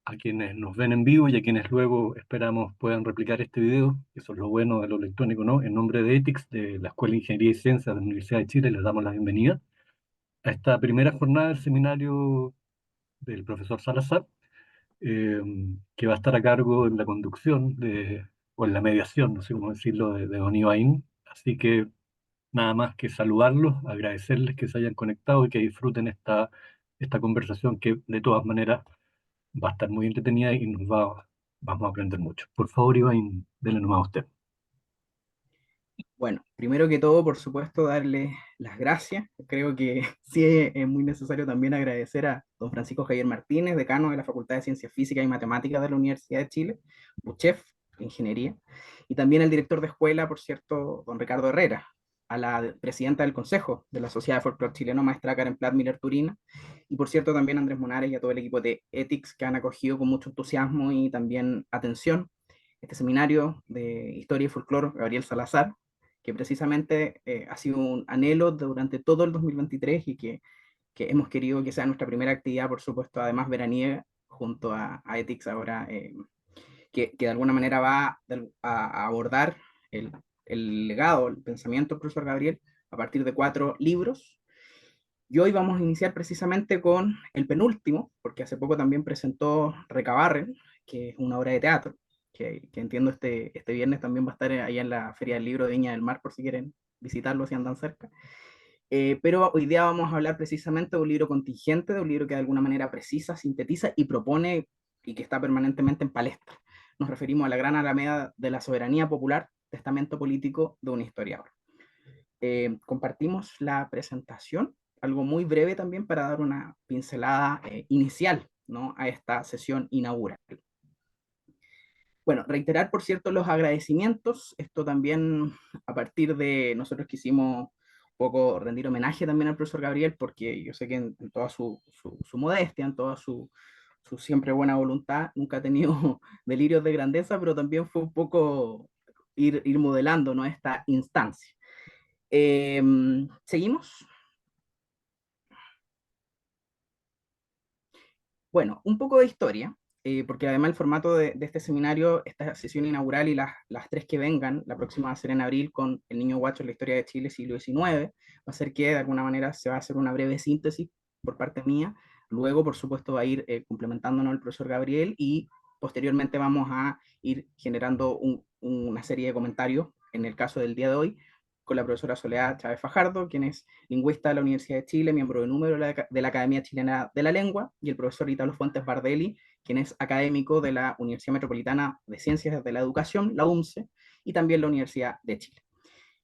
a quienes nos ven en vivo y a quienes luego esperamos puedan replicar este video. Eso es lo bueno de lo electrónico, ¿no? En nombre de ETICS, de la Escuela de Ingeniería y Ciencias de la Universidad de Chile, les damos la bienvenida a esta primera jornada del seminario del profesor Salazar, eh, que va a estar a cargo en la conducción o en la mediación, no sé cómo decirlo, de Don Ibaín. Así que nada más que saludarlos, agradecerles que se hayan conectado y que disfruten esta conversación que de todas maneras va a estar muy entretenida y vamos a aprender mucho. Por favor, Iván, denle nomás a usted. Bueno, primero que todo, por supuesto, darle las gracias. Creo que sí es muy necesario también agradecer a don Francisco Javier Martínez, decano de la Facultad de Ciencias Físicas y Matemáticas de la Universidad de Chile, UCHEF, de Ingeniería, y también al director de escuela, por cierto, don Ricardo Herrera, a la presidenta del Consejo de la Sociedad de Folclore Chileno, maestra Karen Platt Miller Turina, y por cierto también a Andrés Monares y a todo el equipo de Ethics que han acogido con mucho entusiasmo y también atención este seminario de Historia y Folclore Gabriel Salazar, que precisamente ha sido un anhelo durante todo el 2023 y que hemos querido que sea nuestra primera actividad, por supuesto, además veraniega, junto a Ethics ahora, que de alguna manera va a abordar el legado, el pensamiento del profesor Gabriel a partir de 4 libros. Y hoy vamos a iniciar precisamente con el penúltimo, porque hace poco también presentó Recabarren, que es una obra de teatro, que entiendo este viernes también va a estar allá en la Feria del Libro de Viña del Mar, por si quieren visitarlo, si andan cerca. Pero hoy día vamos a hablar precisamente de un libro contingente, de un libro que de alguna manera precisa, sintetiza y propone y que está permanentemente en palestra. Nos referimos a la Gran Alameda de la Soberanía Popular, testamento político de un historiador. Compartimos la presentación, algo muy breve también para dar una pincelada inicial, ¿no?, a esta sesión inaugural. Bueno, reiterar, por cierto, los agradecimientos. Esto también a partir de nosotros quisimos un poco rendir homenaje también al profesor Gabriel, porque yo sé que en toda su modestia, en toda su siempre buena voluntad, nunca ha tenido delirios de grandeza, pero también fue un poco ir modelando, ¿no?, esta instancia. ¿Seguimos? Bueno, un poco de historia, porque además el formato de este seminario, esta sesión inaugural y las 3 que vengan, la próxima va a ser en abril con El Niño Guacho en la historia de Chile, siglo XIX, va a ser que de alguna manera se va a hacer una breve síntesis por parte mía, luego por supuesto va a ir complementándonos el profesor Gabriel y posteriormente vamos a ir generando una serie de comentarios, en el caso del día de hoy, con la profesora Soledad Chávez Fajardo, quien es lingüista de la Universidad de Chile, miembro de número de la Academia Chilena de la Lengua, y el profesor Italo Fuentes Bardelli, quien es académico de la Universidad Metropolitana de Ciencias de la Educación, la UNCE, y también la Universidad de Chile.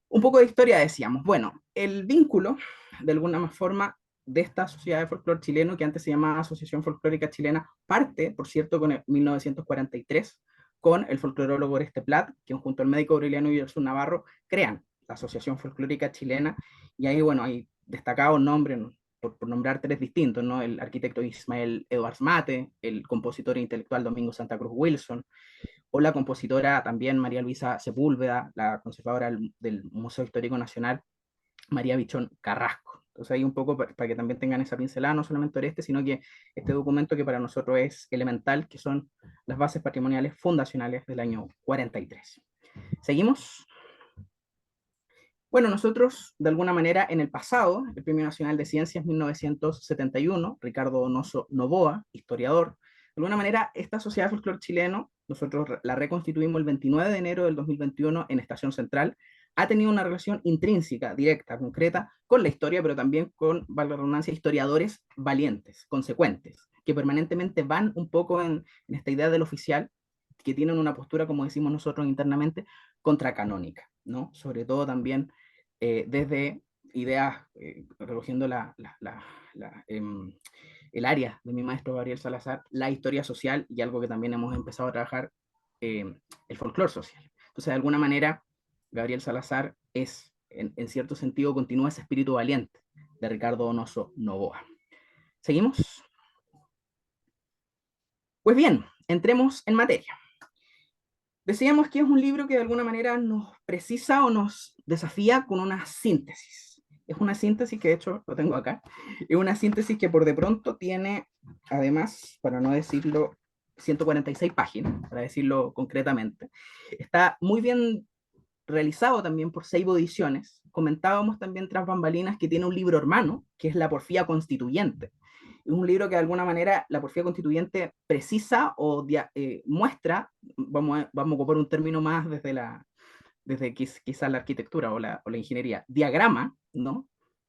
Un poco de historia decíamos. Bueno, el vínculo, de alguna forma, de esta sociedad de folclore chileno, que antes se llamaba Asociación Folclórica Chilena, parte, por cierto, con el 1943, con el folclorólogo Oreste Plat, que junto al médico Aureliano Iberson Navarro crean la Asociación Folclórica Chilena, y ahí, bueno, hay destacados nombres, ¿no?, por nombrar 3 distintos, ¿no?, el arquitecto Ismael Edwards Mate, el compositor e intelectual Domingo Santa Cruz Wilson, o la compositora también María Luisa Sepúlveda, la conservadora del Museo Histórico Nacional, María Bichón Carrasco. Entonces ahí un poco para que también tengan esa pincelada, no solamente Oreste, sino que este documento que para nosotros es elemental, que son las bases patrimoniales fundacionales del año 43. ¿Seguimos? Bueno, nosotros, de alguna manera, en el pasado, el Premio Nacional de Ciencias 1971, Ricardo Donoso Novoa, historiador, de alguna manera, esta Sociedad de Folclore Chileno, nosotros la reconstituimos el 29 de enero del 2021 en Estación Central, ha tenido una relación intrínseca, directa, concreta, con la historia, pero también con, valga la redundancia, historiadores valientes, consecuentes, que permanentemente van un poco en esta idea del oficial, que tienen una postura, como decimos nosotros internamente, contracanónica, ¿no? Sobre todo también desde ideas, recogiendo el área de mi maestro Gabriel Salazar, la historia social y algo que también hemos empezado a trabajar, el folclore social. Entonces, de alguna manera, Gabriel Salazar en cierto sentido, continúa ese espíritu valiente de Ricardo Donoso Novoa. ¿Seguimos? Pues bien, entremos en materia. Decíamos que es un libro que de alguna manera nos precisa o nos desafía con una síntesis. Es una síntesis que de hecho lo tengo acá. Es una síntesis que por de pronto tiene, además, para no decirlo 146 páginas, para decirlo concretamente. Está muy bien realizado también por Seibo Ediciones. Comentábamos también tras bambalinas que tiene un libro hermano, que es La Porfía Constituyente. Es un libro que de alguna manera la porfía constituyente precisa o muestra, vamos a ocupar un término más desde quizá la arquitectura o la ingeniería, diagrama, ¿no?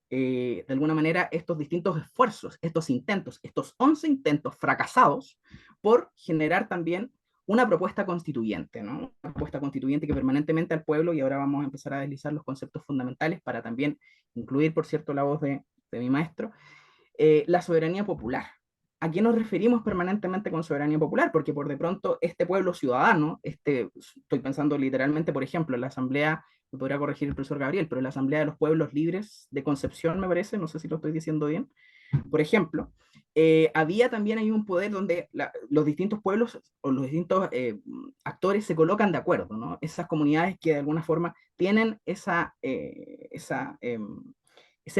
De alguna manera estos distintos esfuerzos, estos intentos, estos 11 intentos fracasados por generar también una propuesta constituyente, ¿no? Una propuesta constituyente que permanentemente al pueblo, y ahora vamos a empezar a deslizar los conceptos fundamentales para también incluir, por cierto, la voz de mi maestro, la soberanía popular. ¿A qué nos referimos permanentemente con soberanía popular? Porque por de pronto este pueblo ciudadano, estoy pensando literalmente, por ejemplo, en la asamblea, me podría corregir el profesor Gabriel, pero la asamblea de los pueblos libres de Concepción, me parece, no sé si lo estoy diciendo bien, por ejemplo, había también ahí un poder donde los distintos pueblos o los distintos actores se colocan de acuerdo, ¿no? Esas comunidades que de alguna forma tienen ese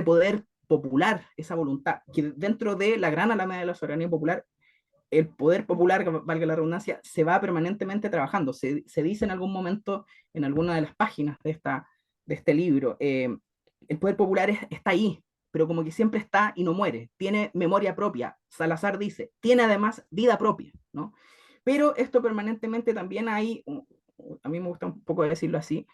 poder popular, esa voluntad, que dentro de la gran alameda de la soberanía popular, el poder popular, valga la redundancia, se va permanentemente trabajando. Se dice en algún momento, en alguna de las páginas de este libro, el poder popular está ahí, pero como que siempre está y no muere, tiene memoria propia. Salazar dice, tiene además vida propia, ¿no? Pero esto permanentemente también hay, a mí me gusta un poco decirlo así,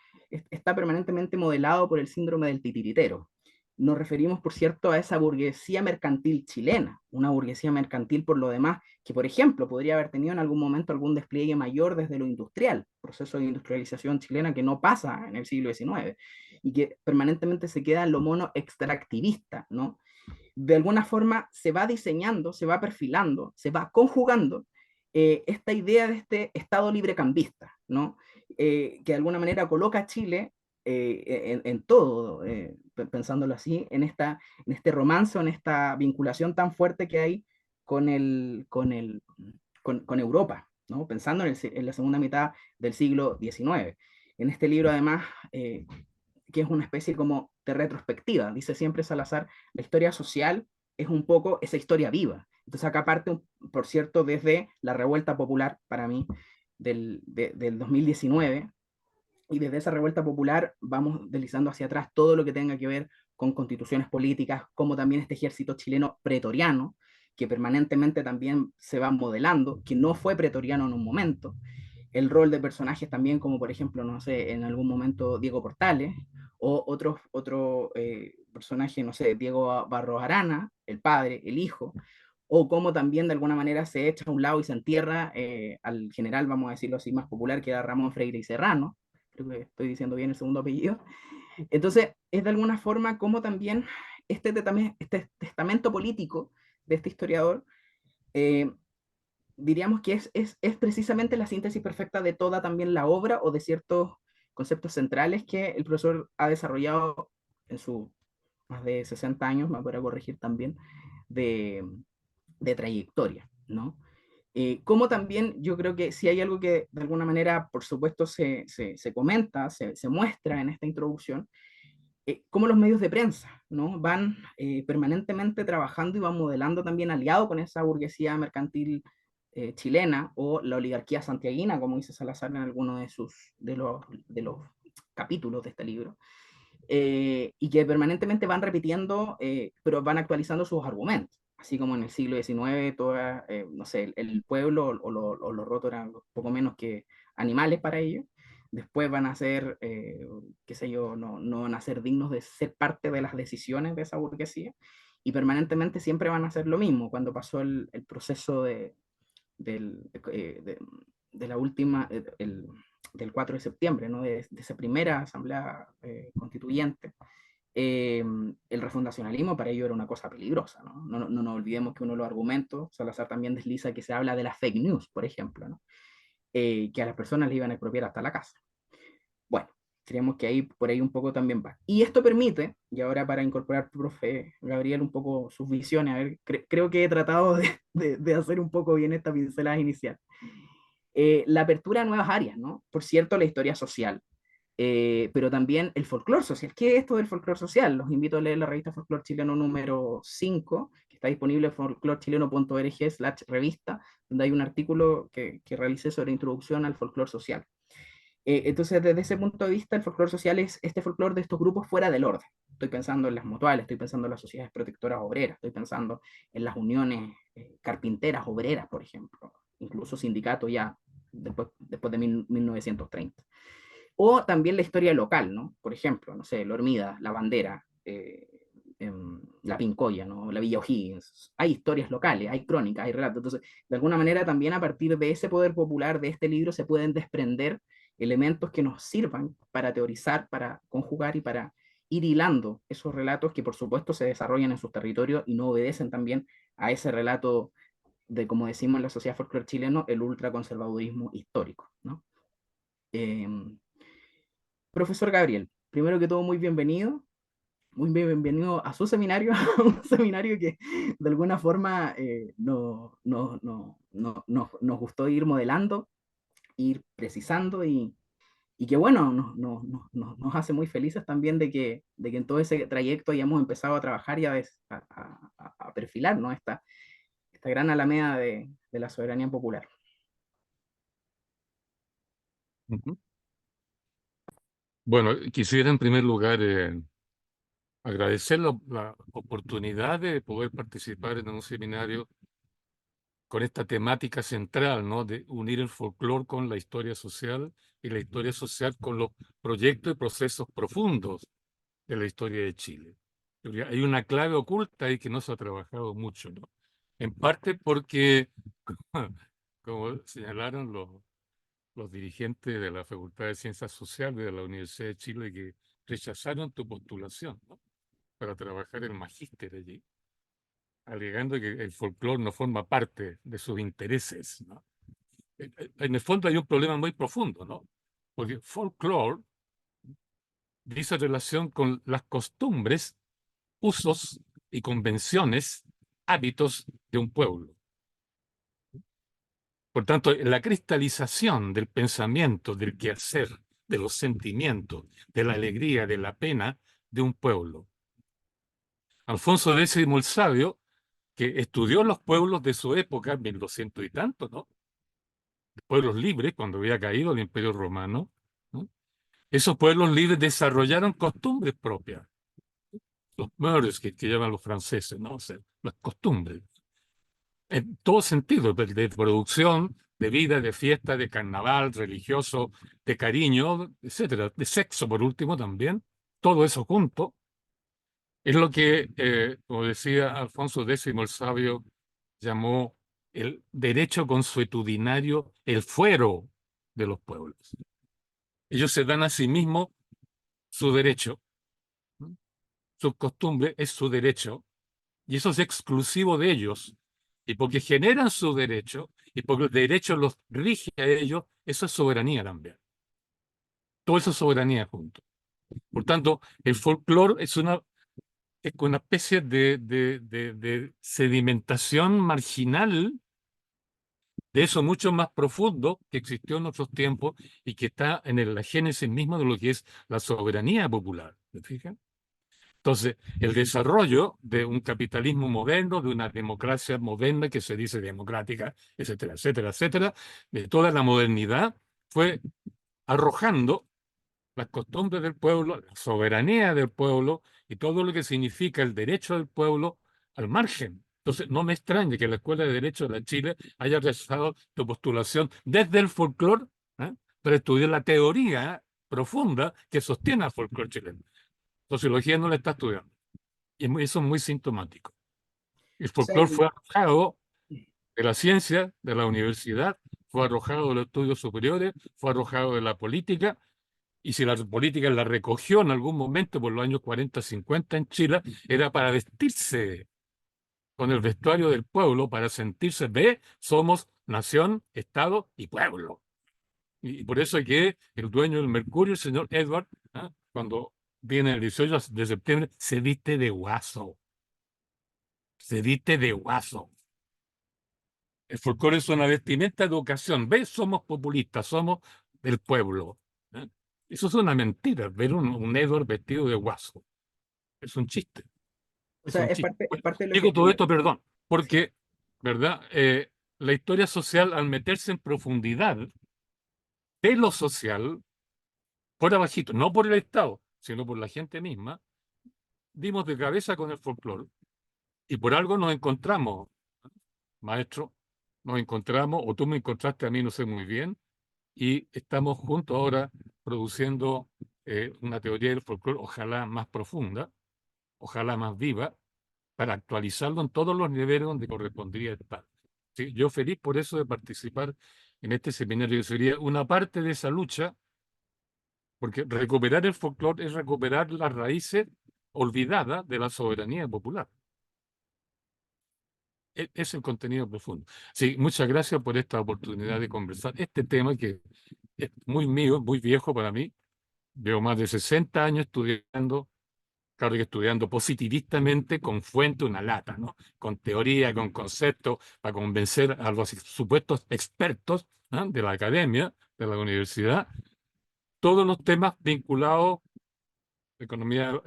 está permanentemente modelado por el síndrome del titiritero. Nos referimos, por cierto, a esa burguesía mercantil chilena, una burguesía mercantil por lo demás, que por ejemplo podría haber tenido en algún momento algún despliegue mayor desde lo industrial, proceso de industrialización chilena que no pasa en el siglo XIX y que permanentemente se queda en lo mono extractivista, ¿no? De alguna forma se va diseñando, se va perfilando, se va conjugando esta idea de este Estado librecambista, ¿no? Que de alguna manera coloca a Chile en todo, pensándolo así, en este romance o en esta vinculación tan fuerte que hay con, con Europa, ¿no? Pensando en la segunda mitad del siglo XIX. En este libro, además, que es una especie como de retrospectiva. Dice siempre Salazar, la historia social es un poco esa historia viva. Entonces acá parte, por cierto, desde la revuelta popular, para mí, del 2019, y desde esa revuelta popular vamos deslizando hacia atrás todo lo que tenga que ver con constituciones políticas, como también este ejército chileno pretoriano, que permanentemente también se va modelando, que no fue pretoriano en un momento, el rol de personajes también, como por ejemplo, no sé, en algún momento Diego Portales, o otro personaje, no sé, Diego Barros Arana, el padre, el hijo, o cómo también de alguna manera se echa a un lado y se entierra al general, vamos a decirlo así, más popular, que era Ramón Freire y Serrano, creo que estoy diciendo bien el segundo apellido. Entonces, es de alguna forma como también este testamento político de este historiador eh, diríamos que es precisamente la síntesis perfecta de toda también la obra o de ciertos conceptos centrales que el profesor ha desarrollado en sus más de 60 años, me podrá corregir también, de, de trayectoria, ¿no? Como también yo creo que si hay algo que de alguna manera, por supuesto, se comenta, se muestra en esta introducción, cómo los medios de prensa, ¿no? Van permanentemente trabajando y van modelando también aliado con esa burguesía mercantil chilena o la oligarquía santiaguina, como dice Salazar en alguno de los capítulos de este libro, y que permanentemente van repitiendo, pero van actualizando sus argumentos. Así como en el siglo XIX, toda, no sé, el pueblo o los rotos eran poco menos que animales para ellos. Después van a ser, qué sé yo, no van a ser dignos de ser parte de las decisiones de esa burguesía. Y permanentemente siempre van a hacer lo mismo. Cuando pasó el proceso del, de la última, del 4 de septiembre, ¿no? De esa primera asamblea constituyente, el refundacionalismo para ello era una cosa peligrosa, ¿no? No nos olvidemos que uno de los argumentos, Salazar también desliza que se habla de las fake news, por ejemplo, ¿no? Que a las personas le iban a expropiar hasta la casa. Bueno, creemos que ahí por ahí un poco también va. Y esto permite, y ahora para incorporar, profe Gabriel, un poco sus visiones, a ver, creo que he tratado de hacer un poco bien esta pincelada inicial. La apertura a nuevas áreas, ¿no? Por cierto, la historia social, pero también el folclore social. ¿Qué es esto del folclore social? Los invito a leer la revista Folclore Chileno número 5, que está disponible en folclorechileno.org/revista, donde hay un artículo que realicé sobre introducción al folclore social. Entonces, desde ese punto de vista, el folclore social es este folclore de estos grupos fuera del orden. Estoy pensando en las mutuales, estoy pensando en las sociedades protectoras obreras, estoy pensando en las uniones carpinteras obreras, por ejemplo, incluso sindicatos ya después de 1930. O también la historia local, ¿no? Por ejemplo, no sé, La Hormida, La Bandera, La Pincoya, ¿no? La Villa O'Higgins. Hay historias locales, hay crónicas, hay relatos. Entonces, de alguna manera también a partir de ese poder popular de este libro se pueden desprender elementos que nos sirvan para teorizar, para conjugar y para ir hilando esos relatos que por supuesto se desarrollan en sus territorios y no obedecen también a ese relato de, como decimos en la sociedad folclore chileno, el ultraconservadurismo histórico, ¿no? Eh, Profesor Gabriel, primero que todo, muy bienvenido. Muy bienvenido a su seminario, a un seminario que de alguna forma nos gustó ir modelando, ir precisando y que bueno, nos hace muy felices también de que en todo ese trayecto hayamos empezado a trabajar y a perfilar, ¿no? Esta gran alameda de la soberanía popular. Ujú. Bueno, quisiera en primer lugar agradecer la oportunidad de poder participar en un seminario con esta temática central, ¿no? De unir el folclore con la historia social y la historia social con los proyectos y procesos profundos de la historia de Chile. Porque hay una clave oculta ahí que no se ha trabajado mucho, ¿no? En parte porque, como señalaron los dirigentes de la Facultad de Ciencias Sociales de la Universidad de Chile, que rechazaron tu postulación, ¿no? Para trabajar el magíster allí, alegando que el folclore no forma parte de sus intereses, ¿no? En el fondo hay un problema muy profundo, ¿no? Porque folclore dice relación con las costumbres, usos y convenciones, hábitos de un pueblo. Por tanto, la cristalización del pensamiento, del quehacer, de los sentimientos, de la alegría, de la pena de un pueblo. Alfonso X el Sabio, que estudió los pueblos de su época, 1200 y tanto, ¿no? Pueblos libres, cuando había caído el Imperio Romano, ¿no? Esos pueblos libres desarrollaron costumbres propias, los mœurs que llaman los franceses, ¿no? O sea, las costumbres, en todo sentido, de producción, de vida, de fiesta, de carnaval, religioso, de cariño, etcétera, de sexo, por último, también. Todo eso junto es lo que, como decía Alfonso X el Sabio, llamó el derecho consuetudinario, el fuero de los pueblos. Ellos se dan a sí mismos su derecho, ¿no? Su costumbre es su derecho, y eso es exclusivo de ellos. Y porque generan su derecho, y porque el derecho los rige a ellos, eso es soberanía también. Todo eso es soberanía junto. Por tanto, el folclore es una especie de sedimentación marginal de eso mucho más profundo que existió en otros tiempos y que está en la génesis misma de lo que es la soberanía popular. ¿Se fijan? Entonces, el desarrollo de un capitalismo moderno, de una democracia moderna que se dice democrática, etcétera, etcétera, etcétera, de toda la modernidad, fue arrojando las costumbres del pueblo, la soberanía del pueblo y todo lo que significa el derecho del pueblo al margen. Entonces, no me extraña que la Escuela de Derecho de la Chile haya rechazado tu postulación desde el folclore, ¿eh? Para estudiar la teoría profunda que sostiene al folclore chileno. Sociología no la está estudiando. Y eso es muy sintomático. El O sea, folclore fue arrojado de la ciencia, de la universidad, fue arrojado de los estudios superiores, fue arrojado de la política. Y si la política la recogió en algún momento por los años 40, 50 en Chile, era para vestirse con el vestuario del pueblo, para sentirse, ve, somos nación, Estado y pueblo. Y por eso es que el dueño del Mercurio, el señor Edward, ¿eh? Cuando viene el 18 de septiembre, se viste de guaso. Se viste de guaso. El folclore es una vestimenta de ocasión. ¿Ves? Somos populistas, somos del pueblo. ¿Eh? Eso es una mentira, ver un Edward vestido de guaso. Es un chiste. O Es sea, un chiste. es Bueno, parte de lo digo que... todo esto, perdón, Sí. porque, ¿verdad? La historia social, al meterse en profundidad de lo social, por abajito, no por el Estado, sino por la gente misma, dimos de cabeza con el folclore y por algo nos encontramos, maestro, nos encontramos, o tú me encontraste a mí, no sé muy bien, y estamos juntos ahora produciendo una teoría del folclore, ojalá más profunda, ojalá más viva, para actualizarlo en todos los niveles donde correspondería estar. ¿Sí? Yo feliz por eso de participar en este seminario, que sería una parte de esa lucha, porque recuperar el folclore es recuperar las raíces olvidadas de la soberanía popular. Es el contenido profundo. Sí, muchas gracias por esta oportunidad de conversar. Este tema que es muy mío, muy viejo para mí. Llevo más de 60 años estudiando, claro que estudiando positivistamente con fuente, una lata, ¿no? Con teoría, con conceptos, para convencer a los supuestos expertos, ¿no?, de la academia, de la universidad, todos los temas vinculados a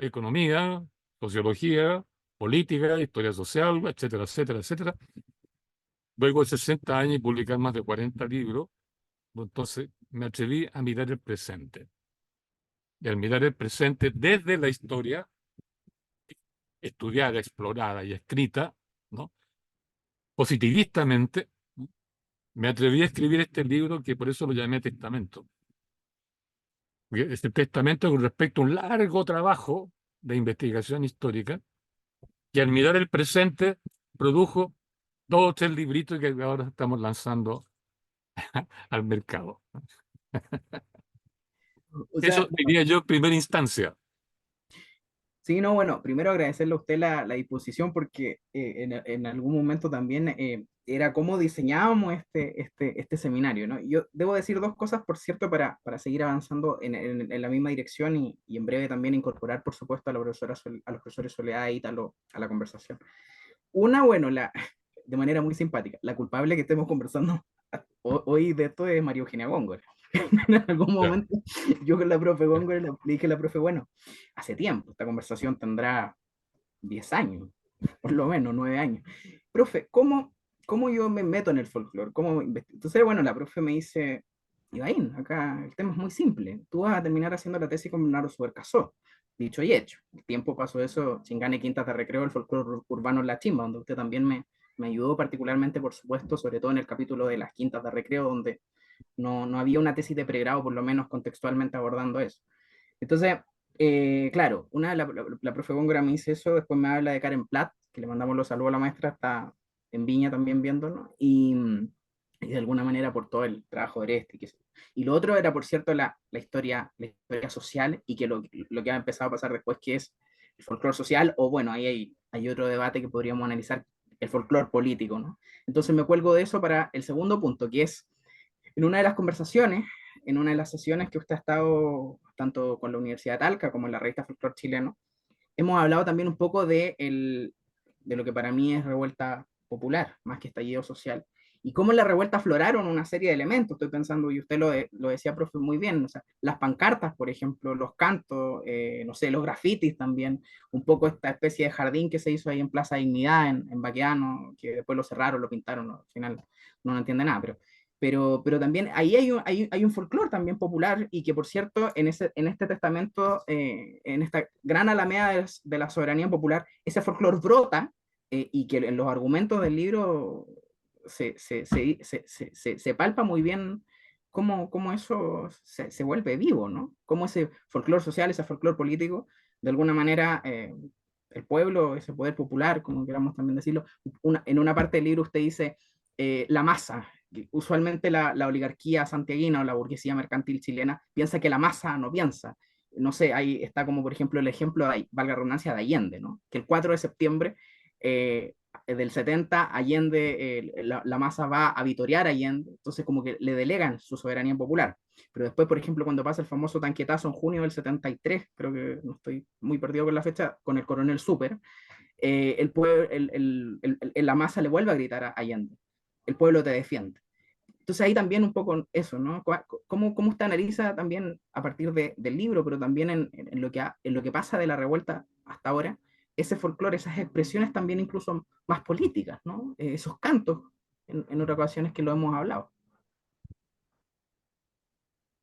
economía, sociología, política, historia social, etcétera, etcétera, etcétera. Luego de 60 años y publicar más de 40 libros, entonces me atreví a mirar el presente. Y al mirar el presente desde la historia, estudiada, explorada y escrita, ¿no?, positivistamente, ¿no?, me atreví a escribir este libro que por eso lo llamé Testamento. Porque este testamento con respecto a un largo trabajo de investigación histórica que al mirar el presente produjo 2 o 3 libritos que ahora estamos lanzando al mercado. O sea, Eso diría yo en primera instancia. sí, no, bueno, primero agradecerle a usted la disposición porque en algún momento también era cómo diseñábamos este seminario, ¿no? Yo debo decir dos cosas, por cierto, para seguir avanzando en la misma dirección y en breve también incorporar, por supuesto, a la profesora, a los profesores Soledad y Italo a la conversación. Una, bueno, de manera muy simpática, la culpable que estemos conversando hoy de esto es María Eugenia Góngora. En algún Ya. momento yo con la profe Góngora le dije a la profe, bueno, hace tiempo, esta conversación tendrá 10 años, por lo menos 9 años. Profe, ¿cómo yo me meto en el folclore? Entonces, bueno, la profe me dice, Ibaín, acá el tema es muy simple, tú vas a terminar haciendo la tesis con Bernardo Subercasó. Dicho y hecho, el tiempo pasó eso, Chingane Quintas de Recreo, el folclore urbano en la chimba, donde usted también me ayudó particularmente, por supuesto, sobre todo en el capítulo de las Quintas de Recreo, donde no había una tesis de pregrado, por lo menos contextualmente abordando eso. Entonces, claro, la profe Góngora me dice eso, después me habla de Karen Platt, que le mandamos los saludos a la maestra, está en Viña también viéndolo, y de alguna manera por todo el trabajo de Oreste. Y lo otro era, por cierto, la historia social y que lo que ha empezado a pasar después, que es el folclore social, o bueno, ahí hay otro debate que podríamos analizar, el folclore político, ¿no? Entonces me cuelgo de eso para el segundo punto, que es en una de las conversaciones, en una de las sesiones que usted ha estado tanto con la Universidad de Talca como en la revista Folclor Chileno, hemos hablado también un poco de lo que para mí es revuelta popular, más que estallido social, y cómo en la revuelta afloraron una serie de elementos. Estoy pensando, y usted lo decía, profe, muy bien, o sea, las pancartas, por ejemplo, los cantos, no sé, los grafitis también, un poco esta especie de jardín que se hizo ahí en Plaza Dignidad, en Baqueano, que después lo cerraron, lo pintaron, ¿no? Al final no entiende nada, pero también ahí hay un folclore también popular y que, por cierto, en este testamento, en esta gran alameda de la soberanía popular, ese folclore brota y que en los argumentos del libro se palpa muy bien cómo eso se vuelve vivo, ¿no? Cómo ese folclore social, ese folclore político, de alguna manera, el pueblo, ese poder popular, como queramos también decirlo, en una parte del libro usted dice la masa. Usualmente la oligarquía santiaguina o la burguesía mercantil chilena piensa que la masa no piensa. No sé, ahí está como por ejemplo el ejemplo, valga la redundancia, de Allende, ¿no? Que el 4 de septiembre del 70, Allende, la masa va a vitorear a Allende, entonces como que le delegan su soberanía popular. Pero después, por ejemplo, cuando pasa el famoso tanquetazo en junio del 73, creo que no estoy muy perdido con la fecha, con el coronel Super, la masa le vuelve a gritar a Allende, el pueblo te defiende. Entonces ahí también un poco eso, ¿no? ¿Cómo usted analiza también a partir del libro, pero también en lo que pasa de la revuelta hasta ahora, ese folclore, esas expresiones también incluso más políticas, ¿no? Esos cantos, en otras ocasiones que lo hemos hablado.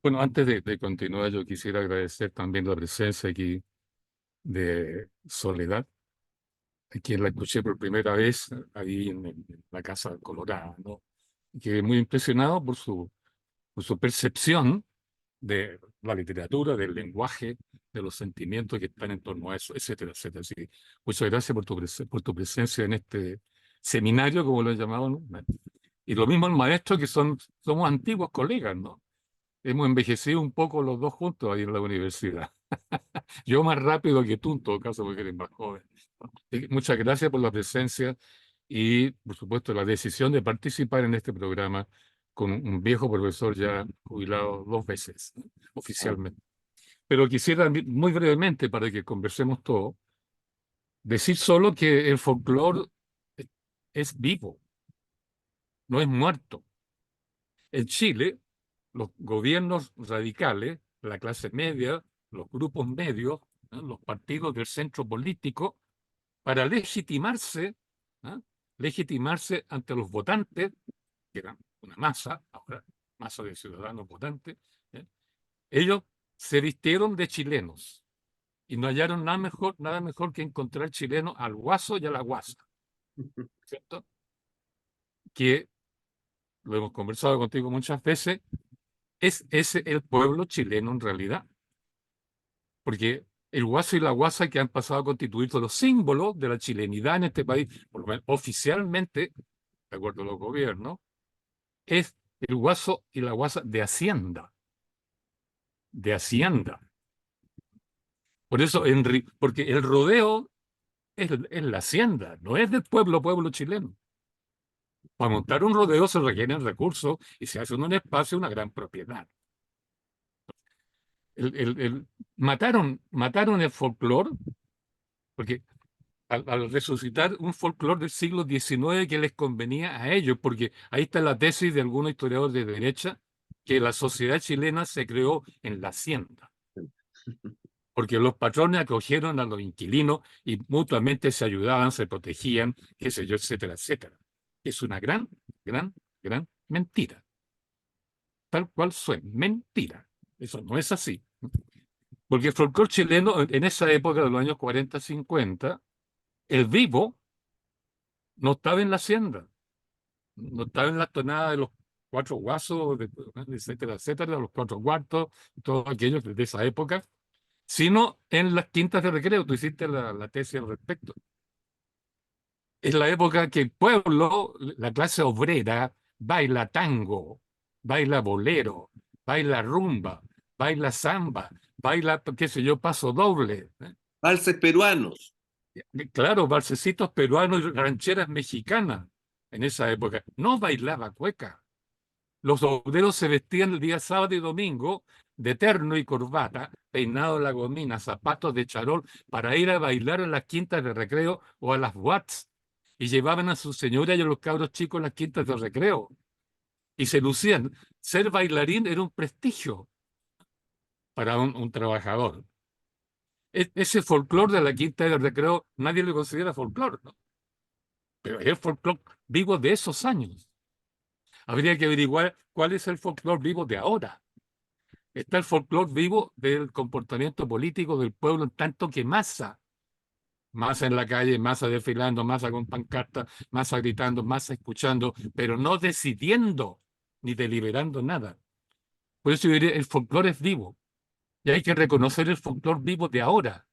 Bueno, antes de continuar, yo quisiera agradecer también la presencia aquí de Soledad, a quien la escuché por primera vez ahí en la Casa Colorada, ¿no? Y quedé muy impresionado por su percepción de la literatura, del lenguaje, de los sentimientos que están en torno a eso, etcétera, etcétera. Así que muchas gracias por tu presencia en este seminario, como lo llamaban, ¿no? Y lo mismo el maestro, que somos antiguos colegas, ¿no? Hemos envejecido un poco los dos juntos ahí en la universidad. Yo más rápido que tú, en todo caso, porque eres más joven. Muchas gracias por la presencia y, por supuesto, la decisión de participar en este programa con un viejo profesor ya jubilado 2 veces, ¿no? Oficialmente. Pero quisiera muy brevemente, para que conversemos todo, decir solo que el folclore es vivo, no es muerto. En Chile, los gobiernos radicales, la clase media, los grupos medios, ¿no?, los partidos del centro político, para legitimarse, ¿no?, legitimarse ante los votantes, que eran una masa, ahora masa de ciudadanos votantes, ¿eh? Ellos se vistieron de chilenos y no hallaron nada mejor que encontrar chilenos al guaso y a la guasa, ¿cierto? Que lo hemos conversado contigo muchas veces. ¿Es ese el pueblo chileno en realidad? Porque el guaso y la guasa, que han pasado a constituir todos los símbolos de la chilenidad en este país, por lo menos oficialmente, de acuerdo a los gobiernos, es el guaso y la guasa de Hacienda. De Hacienda. Por eso, porque el rodeo es la Hacienda, no es del pueblo chileno. Para montar un rodeo se requieren recursos y se hace en un espacio una gran propiedad. Mataron el folclore, porque al resucitar un folclore del siglo XIX que les convenía a ellos, porque ahí está la tesis de algunos historiadores de derecha, que la sociedad chilena se creó en la hacienda, porque los patrones acogieron a los inquilinos y mutuamente se ayudaban, se protegían, qué sé yo, etcétera, etcétera. Es una gran, gran, gran mentira. Tal cual suena, mentira. Eso no es así. Porque el folclore chileno, en esa época de los años 40, 50, el vivo no estaba en la hacienda, no estaba en la tonada de los cuatro guasos, etcétera, etcétera, los cuatro cuartos, todos aquellos de esa época, sino en las quintas de recreo. Tú hiciste la tesis al respecto. Es la época que el pueblo, la clase obrera, baila tango, baila bolero, baila rumba, baila samba, baila, qué sé yo, paso doble, ¿eh? Valses peruanos. Claro, balsecitos peruanos y rancheras mexicanas en esa época. No bailaba cueca. Los obreros se vestían el día sábado y domingo de terno y corbata, peinado de la gomina, zapatos de charol, para ir a bailar en las quintas de recreo o a las watts. Y llevaban a su señora y a los cabros chicos a las quintas de recreo. Y se lucían. Ser bailarín era un prestigio para un trabajador. Ese folclore de la quinta de recreo nadie lo considera folclore, ¿no? Pero es el folclore vivo de esos años. Habría que averiguar cuál es el folclore vivo de ahora. Está el folclore vivo del comportamiento político del pueblo, en tanto que masa en la calle, masa desfilando, masa con pancarta, masa gritando, masa escuchando, pero no decidiendo ni deliberando nada. Por eso yo diría, el folclore es vivo y hay que reconocer el folclore vivo de ahora.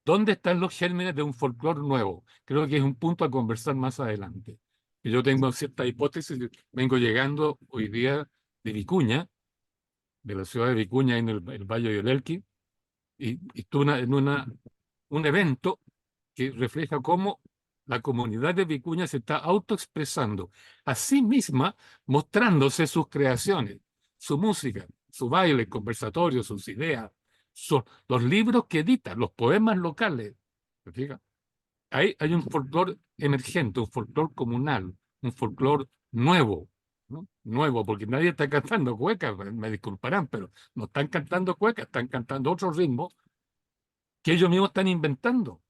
¿Dónde están los gérmenes de un folclore nuevo? Creo que es un punto a conversar más adelante. Y yo tengo cierta hipótesis. Vengo llegando hoy día de Vicuña, de la ciudad de Vicuña, en el Valle del Elqui, y estuve en un evento que refleja cómo la comunidad de Vicuña se está autoexpresando a sí misma, mostrándose sus creaciones, su música, su baile, conversatorio, sus ideas, los libros que editan, los poemas locales. ¿Se fija? Hay un folclore emergente, un folclore comunal, un folclore nuevo, ¿no? Nuevo, porque nadie está cantando cuecas, me disculparán, pero no están cantando cuecas, están cantando otro ritmo que ellos mismos están inventando.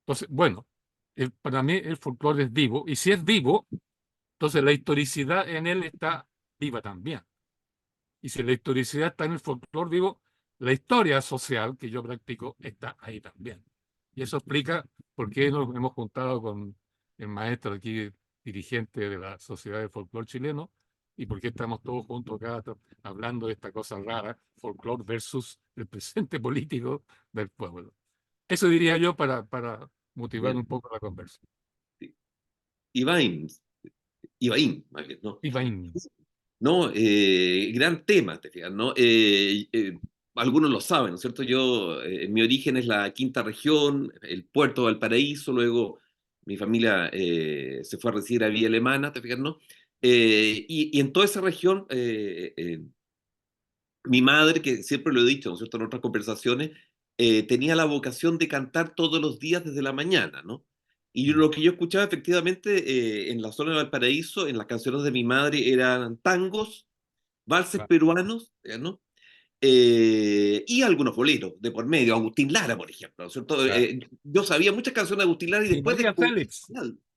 Entonces, bueno, para mí el folclore es vivo, y si es vivo, entonces la historicidad en él está viva también. Y si la historicidad está en el folclore vivo, la historia social que yo practico está ahí también. Y eso explica por qué nos hemos juntado con el maestro aquí, dirigente de la Sociedad de Folclore Chileno, y por qué estamos todos juntos acá hablando de esta cosa rara, folclore versus el presente político del pueblo. Eso diría yo para motivar Bien. un poco la conversa. Ibaín, Ibaín, más bien, ¿no? Ibaín. ¿No? Gran tema, te fijas, ¿no? Algunos lo saben, ¿no es cierto? Yo, mi origen es la quinta región, el puerto de Valparaíso, luego mi familia se fue a residir a Villa Alemana, te fijas, ¿no? Y en toda esa región, mi madre, que siempre lo he dicho, ¿no es cierto?, en otras conversaciones, tenía la vocación de cantar todos los días desde la mañana, ¿no? Y lo que yo escuchaba efectivamente en la zona de Valparaíso, en las canciones de mi madre, eran tangos, valses peruanos, ¿no? Y algunos boleros de por medio, Agustín Lara, por ejemplo, ¿no es cierto? Claro. Yo sabía muchas canciones de Agustín Lara y Y después María descubrí, Félix.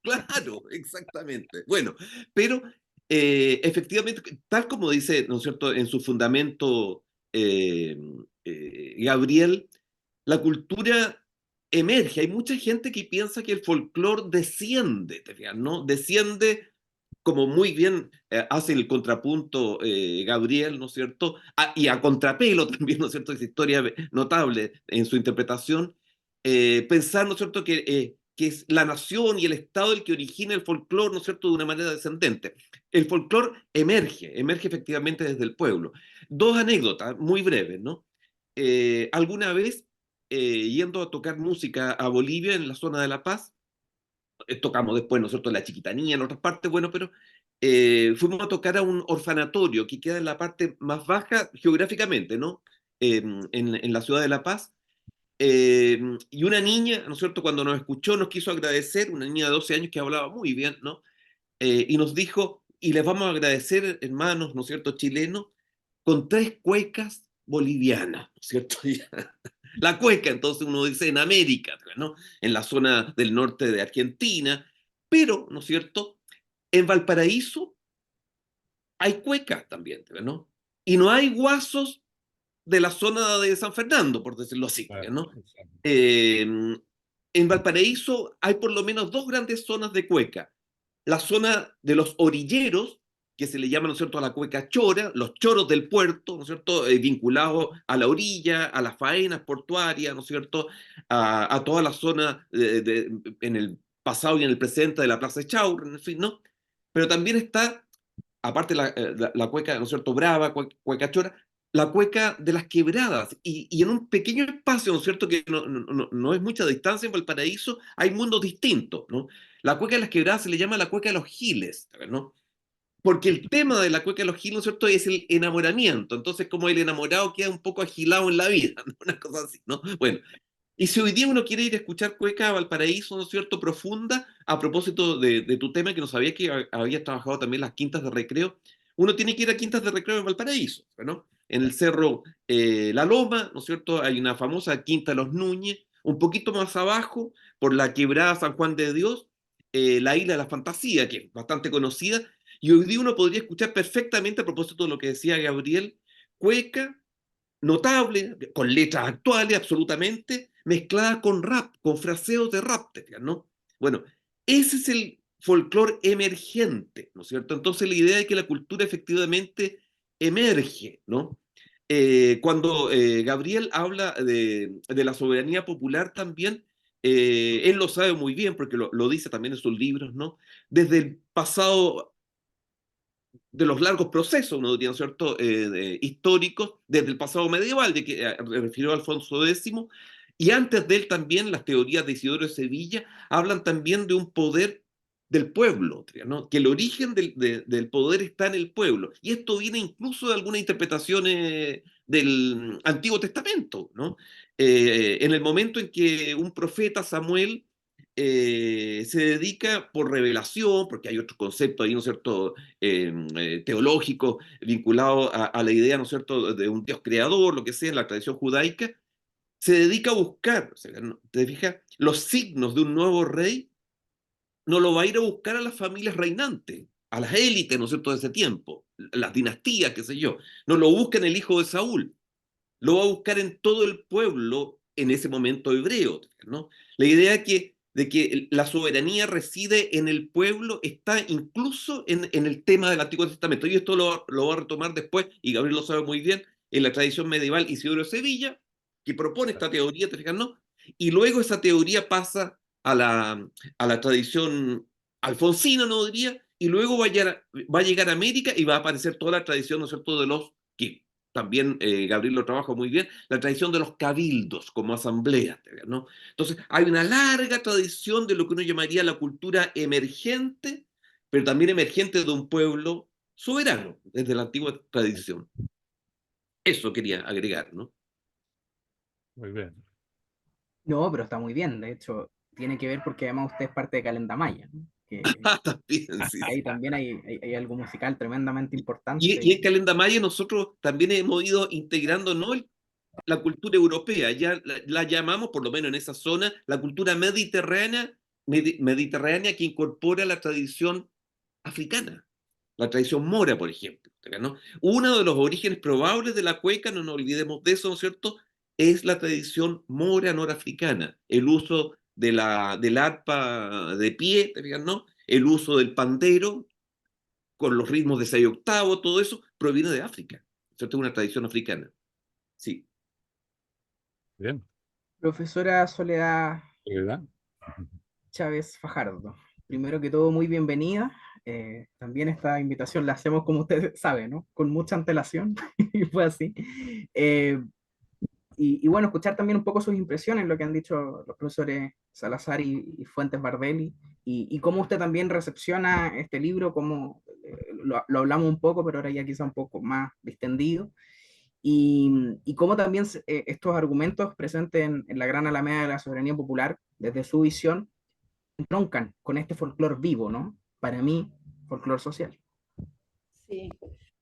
claro, exactamente. Bueno, pero efectivamente, tal como dice, ¿no es cierto?, en su fundamento eh, Gabriel, la cultura emerge. Hay mucha gente que piensa que el folclore desciende, ¿te fijas, no? Desciende como muy bien hace el contrapunto Gabriel, ¿no es cierto? Y a contrapelo también, ¿no es cierto? Esa historia notable en su interpretación. Pensar, ¿no es cierto?, que es la nación y el Estado el que origina el folclore, ¿no es cierto?, de una manera descendente. El folclore emerge efectivamente desde el pueblo. Dos anécdotas muy breves, ¿no? Alguna vez, yendo a tocar música a Bolivia en la zona de La Paz, tocamos después nosotros la Chiquitanía en otras partes, bueno, pero fuimos a tocar a un orfanatorio que queda en la parte más baja geográficamente, ¿no? En la ciudad de La Paz. Y una niña, ¿no es cierto?, cuando nos escuchó, nos quiso agradecer, una niña de 12 años que hablaba muy bien, ¿no? Y nos dijo, y les vamos a agradecer, hermanos, ¿no es cierto?, chilenos, con 3 cuecas bolivianas, ¿no es cierto? La cueca, entonces uno dice en América, ¿no? En la zona del norte de Argentina, pero, ¿no es cierto?, en Valparaíso hay cuecas también, ¿no? Y no hay guasos de la zona de San Fernando, por decirlo así, Claro, ¿no? exacto. En Valparaíso hay por lo menos 2 grandes zonas de cueca. La zona de los orilleros, que se le llama, ¿no es cierto?, a la cueca chora, los choros del puerto, ¿no es cierto?, vinculados a la orilla, a las faenas portuarias, ¿no es cierto?, a toda la zona en el pasado y en el presente de la Plaza de Chaur, en fin, ¿no? Pero también está, aparte la cueca, ¿no es cierto?, brava, cueca chora, la cueca de las quebradas, y en un pequeño espacio, ¿no es cierto?, que no es mucha distancia en Valparaíso, hay mundos distintos, ¿no? La cueca de las quebradas se le llama la cueca de los giles, ¿no? Porque el tema de la cueca de los giles, ¿no es cierto?, es el enamoramiento, entonces como el enamorado queda un poco agilado en la vida, ¿no? Una cosa así, ¿no? Bueno, y si hoy día uno quiere ir a escuchar cueca a Valparaíso, ¿no es cierto?, profunda, a propósito de tu tema, que no sabía que habías trabajado también las quintas de recreo, uno tiene que ir a quintas de recreo en Valparaíso, ¿no? En el cerro La Loma, ¿no es cierto?, hay una famosa Quinta de los Núñez, un poquito más abajo, por la quebrada San Juan de Dios, la Isla de la Fantasía, que es bastante conocida, y hoy día uno podría escuchar perfectamente, a propósito de lo que decía Gabriel, cueca notable, con letras actuales absolutamente, mezcladas con rap, con fraseos de rap, ¿no? Bueno, ese es el folclore emergente, ¿no es cierto? Entonces la idea es que la cultura efectivamente emerge, ¿no? Cuando Gabriel habla de la soberanía popular también, él lo sabe muy bien porque lo dice también en sus libros, ¿no? Desde el pasado de los largos procesos, uno diría, ¿no es cierto?, históricos, desde el pasado medieval, de que refirió a Alfonso X, y antes de él también las teorías de Isidoro de Sevilla hablan también de un poder del pueblo, ¿no? Que el origen del poder está en el pueblo. Y esto viene incluso de algunas interpretaciones del Antiguo Testamento, ¿no? En el momento en que un profeta, Samuel, se dedica por revelación, porque hay otros conceptos ahí, ¿no es cierto?, teológico vinculado a la idea, ¿no es cierto?, de un Dios creador, lo que sea, en la tradición judaica, se dedica a buscar, o sea, ¿te fijas? Los signos de un nuevo rey no lo va a ir a buscar a las familias reinantes, a las élites, ¿no es cierto?, de ese tiempo, las dinastías, qué sé yo. No lo busca en el hijo de Saúl, lo va a buscar en todo el pueblo en ese momento hebreo, ¿no? La idea de que la soberanía reside en el pueblo está incluso en el tema del Antiguo Testamento. Y esto lo va a retomar después, y Gabriel lo sabe muy bien, en la tradición medieval Isidoro de Sevilla, que propone esta teoría, ¿te fijas, no? Y luego esa teoría pasa a la tradición alfonsina, no diría, y luego va a llegar a América y va a aparecer toda la tradición, ¿no es cierto?, de los que también Gabriel lo trabaja muy bien, la tradición de los cabildos como asambleas, ¿no? Entonces, hay una larga tradición de lo que uno llamaría la cultura emergente, pero también emergente de un pueblo soberano, desde la antigua tradición. Eso quería agregar, ¿no? Muy bien. No, pero está muy bien. De hecho, tiene que ver porque además usted es parte de Calendamaya, ¿no? Que Ah, también, sí, ahí sí. también hay algo musical tremendamente Y importante. en Calendamaya nosotros también hemos ido integrando, ¿no?, la cultura europea, ya la llamamos, por lo menos en esa zona, la cultura mediterránea, mediterránea que incorpora la tradición africana, la tradición mora, por ejemplo, ¿no? Uno de los orígenes probables de la cueca, no nos olvidemos de eso, ¿no es cierto?, es la tradición mora norafricana, el uso del arpa de pie, ¿te fijas, no? El uso del pandero, con los ritmos de 6/8, todo eso proviene de África, ¿cierto? Es una tradición africana, sí. Bien. Profesora Soledad ¿Verdad? Chávez Fajardo, primero que todo, muy bienvenida. También esta invitación la hacemos, como usted sabe, ¿no? Con mucha antelación, y fue así. Eh, y bueno, escuchar también un poco sus impresiones, lo que han dicho los profesores Salazar y Fuentes Bardelli, y cómo usted también recepciona este libro, cómo lo hablamos un poco, pero ahora ya quizá un poco más distendido, y cómo también estos argumentos presentes en la Gran Alameda de la Soberanía Popular, desde su visión, entroncan con este folclore vivo, ¿no? Para mí, folclore social. Sí.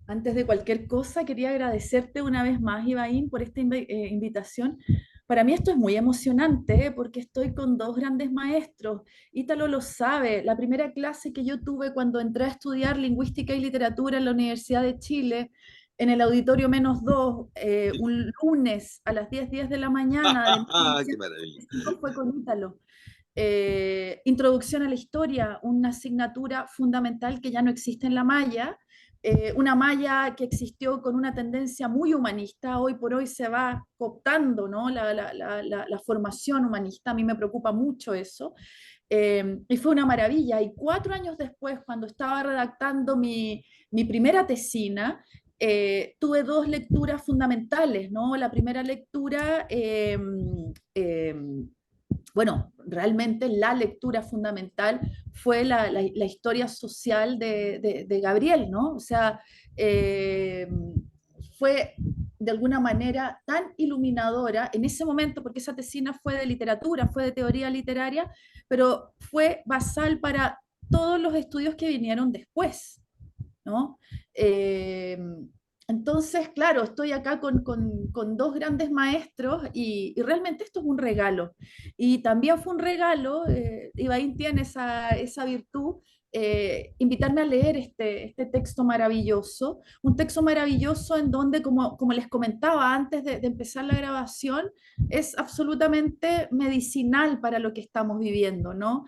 Antes de cualquier cosa, quería agradecerte una vez más, Ibaín, por esta invitación. Para mí esto es muy emocionante, porque estoy con dos grandes maestros. Ítalo lo sabe. La primera clase que yo tuve cuando entré a estudiar lingüística y literatura en la Universidad de Chile, en el auditorio -2, un lunes a las 10:10 de la mañana de ¡Qué maravilla! 1995, fue con Ítalo. Introducción a la historia, una asignatura fundamental que ya no existe en la malla, una malla que existió con una tendencia muy humanista. Hoy por hoy se va cooptando, ¿no?, la formación humanista. A mí me preocupa mucho eso. Y fue una maravilla. Y 4 años después, cuando estaba redactando mi primera tesina, tuve 2 lecturas fundamentales, ¿no? La primera lectura, bueno, realmente la lectura fundamental fue la historia social de Gabriel, ¿no? O sea, fue de alguna manera tan iluminadora en ese momento, porque esa tesina fue de literatura, fue de teoría literaria, pero fue basal para todos los estudios que vinieron después, ¿no? Entonces, claro, estoy acá con dos grandes maestros, y realmente esto es un regalo. Y también fue un regalo, Ibaín tiene esa virtud, invitarme a leer este texto maravilloso, un texto maravilloso en donde, como les comentaba antes de empezar la grabación, es absolutamente medicinal para lo que estamos viviendo, ¿no?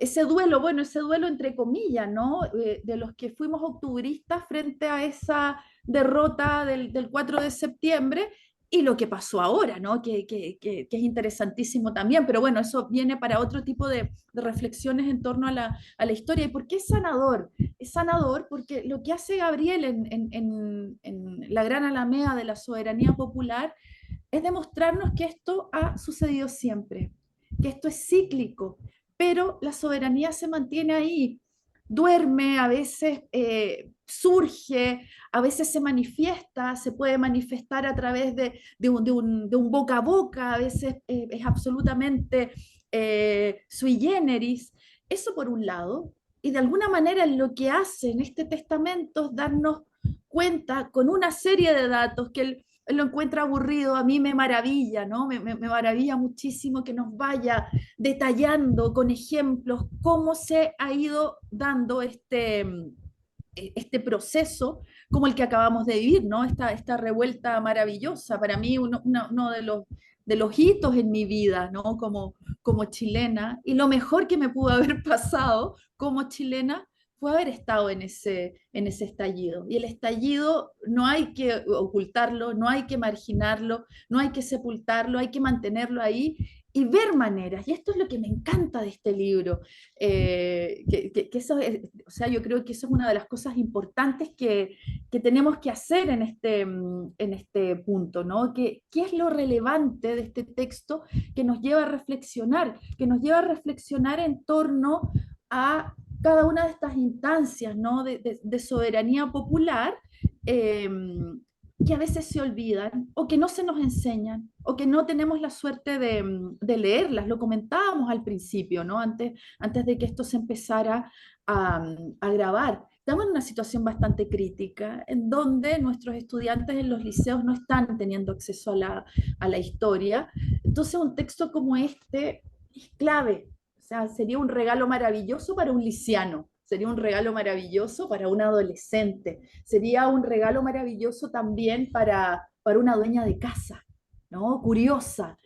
Ese duelo, bueno, ese duelo entre comillas, ¿no? De los que fuimos octubristas frente a esa derrota del 4 de septiembre, y lo que pasó ahora, ¿no? Que es interesantísimo también, pero bueno, eso viene para otro tipo de reflexiones en torno a la historia. ¿Y por qué es sanador? Es sanador porque lo que hace Gabriel en la Gran Alameda de la Soberanía Popular es demostrarnos que esto ha sucedido siempre, que esto es cíclico, pero la soberanía se mantiene ahí, duerme, a veces surge, a veces se manifiesta, se puede manifestar a través de un boca a boca, a veces es absolutamente sui generis. Eso por un lado, y de alguna manera lo que hace en este testamento es darnos cuenta con una serie de datos que lo encuentra aburrido, a mí me maravilla, ¿no? Me maravilla muchísimo que nos vaya detallando con ejemplos cómo se ha ido dando este proceso como el que acabamos de vivir, ¿no? Esta revuelta maravillosa, para mí uno de los hitos en mi vida, ¿no? Como chilena, y lo mejor que me pudo haber pasado como chilena fue haber estado en ese estallido. Y el estallido no hay que ocultarlo, no hay que marginarlo, no hay que sepultarlo, hay que mantenerlo ahí y ver maneras. Y esto es lo que me encanta de este libro. Que eso es, o sea, yo creo que eso es una de las cosas importantes que tenemos que hacer en este punto, ¿no? ¿Qué es lo relevante de este texto que nos lleva a reflexionar? Que nos lleva a reflexionar en torno a cada una de estas instancias, ¿no? de soberanía popular, eh, que a veces se olvidan o que no se nos enseñan o que no tenemos la suerte de leerlas. Lo comentábamos al principio, ¿no? Antes de que esto se empezara a grabar. Estamos en una situación bastante crítica en donde nuestros estudiantes en los liceos no están teniendo acceso a la historia. Entonces un texto como este es clave. O sea, sería un regalo maravilloso para un liciano, sería un regalo maravilloso para un adolescente, sería un regalo maravilloso también para una dueña de casa, ¿no? Curiosa,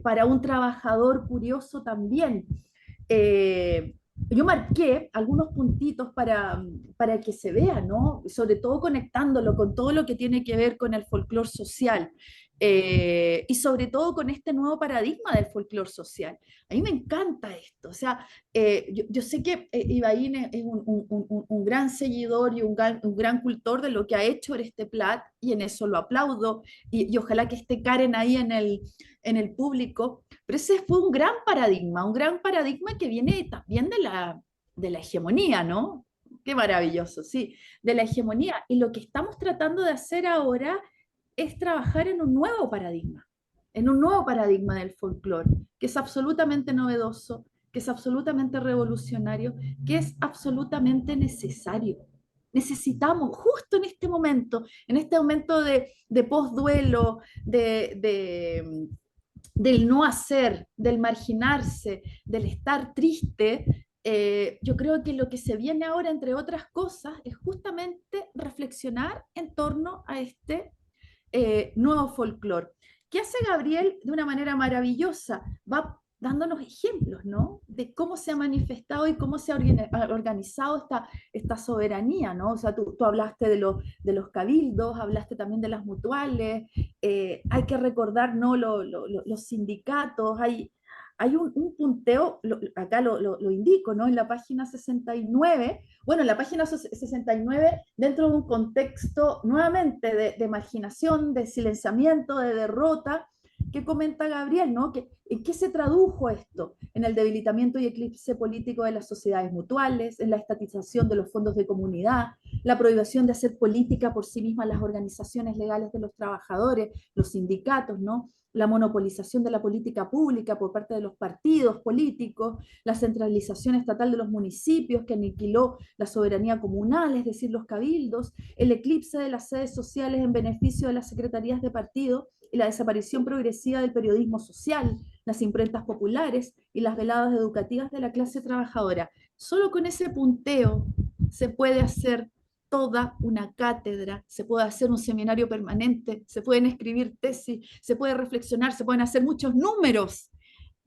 para un trabajador curioso también. Eh, yo marqué algunos puntitos para que se vea, ¿no? Sobre todo conectándolo con todo lo que tiene que ver con el folclore social. Y sobre todo con este nuevo paradigma del folclore social. A mí me encanta esto, o sea, yo sé que Ibaín es un gran seguidor y un gran cultor de lo que ha hecho este Plat, y en eso lo aplaudo, y ojalá que esté Karen ahí en el público, pero ese fue un gran paradigma que viene también de la hegemonía, ¿no? Qué maravilloso, sí, de la hegemonía. Y lo que estamos tratando de hacer ahora es trabajar en un nuevo paradigma del folclore, que es absolutamente novedoso, que es absolutamente revolucionario, que es absolutamente necesario. Necesitamos, justo en este momento de post-duelo, del no hacer, del marginarse, del estar triste, yo creo que lo que se viene ahora, entre otras cosas, es justamente reflexionar en torno a este nuevo folclore. ¿Qué hace Gabriel de una manera maravillosa? Va dándonos ejemplos, ¿no? De cómo se ha manifestado y cómo se ha organizado esta soberanía, ¿no? O sea, tú hablaste de los cabildos, hablaste también de las mutuales, hay que recordar, ¿no? Los sindicatos, hay un punteo, acá lo indico, ¿no? En la página 69, bueno, en la página 69, dentro de un contexto nuevamente de marginación, de silenciamiento, de derrota, que comenta Gabriel, ¿no? ¿En qué se tradujo esto? En el debilitamiento y eclipse político de las sociedades mutuales, en la estatización de los fondos de comunidad, la prohibición de hacer política por sí mismas las organizaciones legales de los trabajadores, los sindicatos, ¿no? La monopolización de la política pública por parte de los partidos políticos, la centralización estatal de los municipios que aniquiló la soberanía comunal, es decir, los cabildos, el eclipse de las sedes sociales en beneficio de las secretarías de partido y la desaparición progresiva del periodismo social, las imprentas populares y las veladas educativas de la clase trabajadora. Solo con ese punteo se puede hacer toda una cátedra, se puede hacer un seminario permanente, se pueden escribir tesis, se puede reflexionar, se pueden hacer muchos números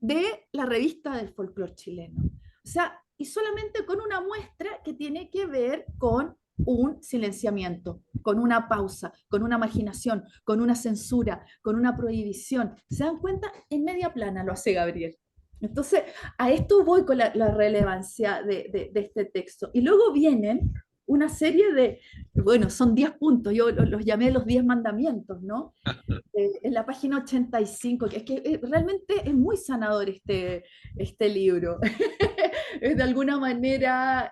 de la revista del folclore chileno. O sea, y solamente con una muestra que tiene que ver con un silenciamiento, con una pausa, con una marginación, con una censura, con una prohibición. ¿Se dan cuenta? En media plana lo hace Gabriel. Entonces, a esto voy con la relevancia de este texto. Y luego vienen una serie bueno, son 10 puntos, yo los llamé los 10 mandamientos, ¿no? En la página 85, que es que realmente es muy sanador este libro. Es de alguna manera,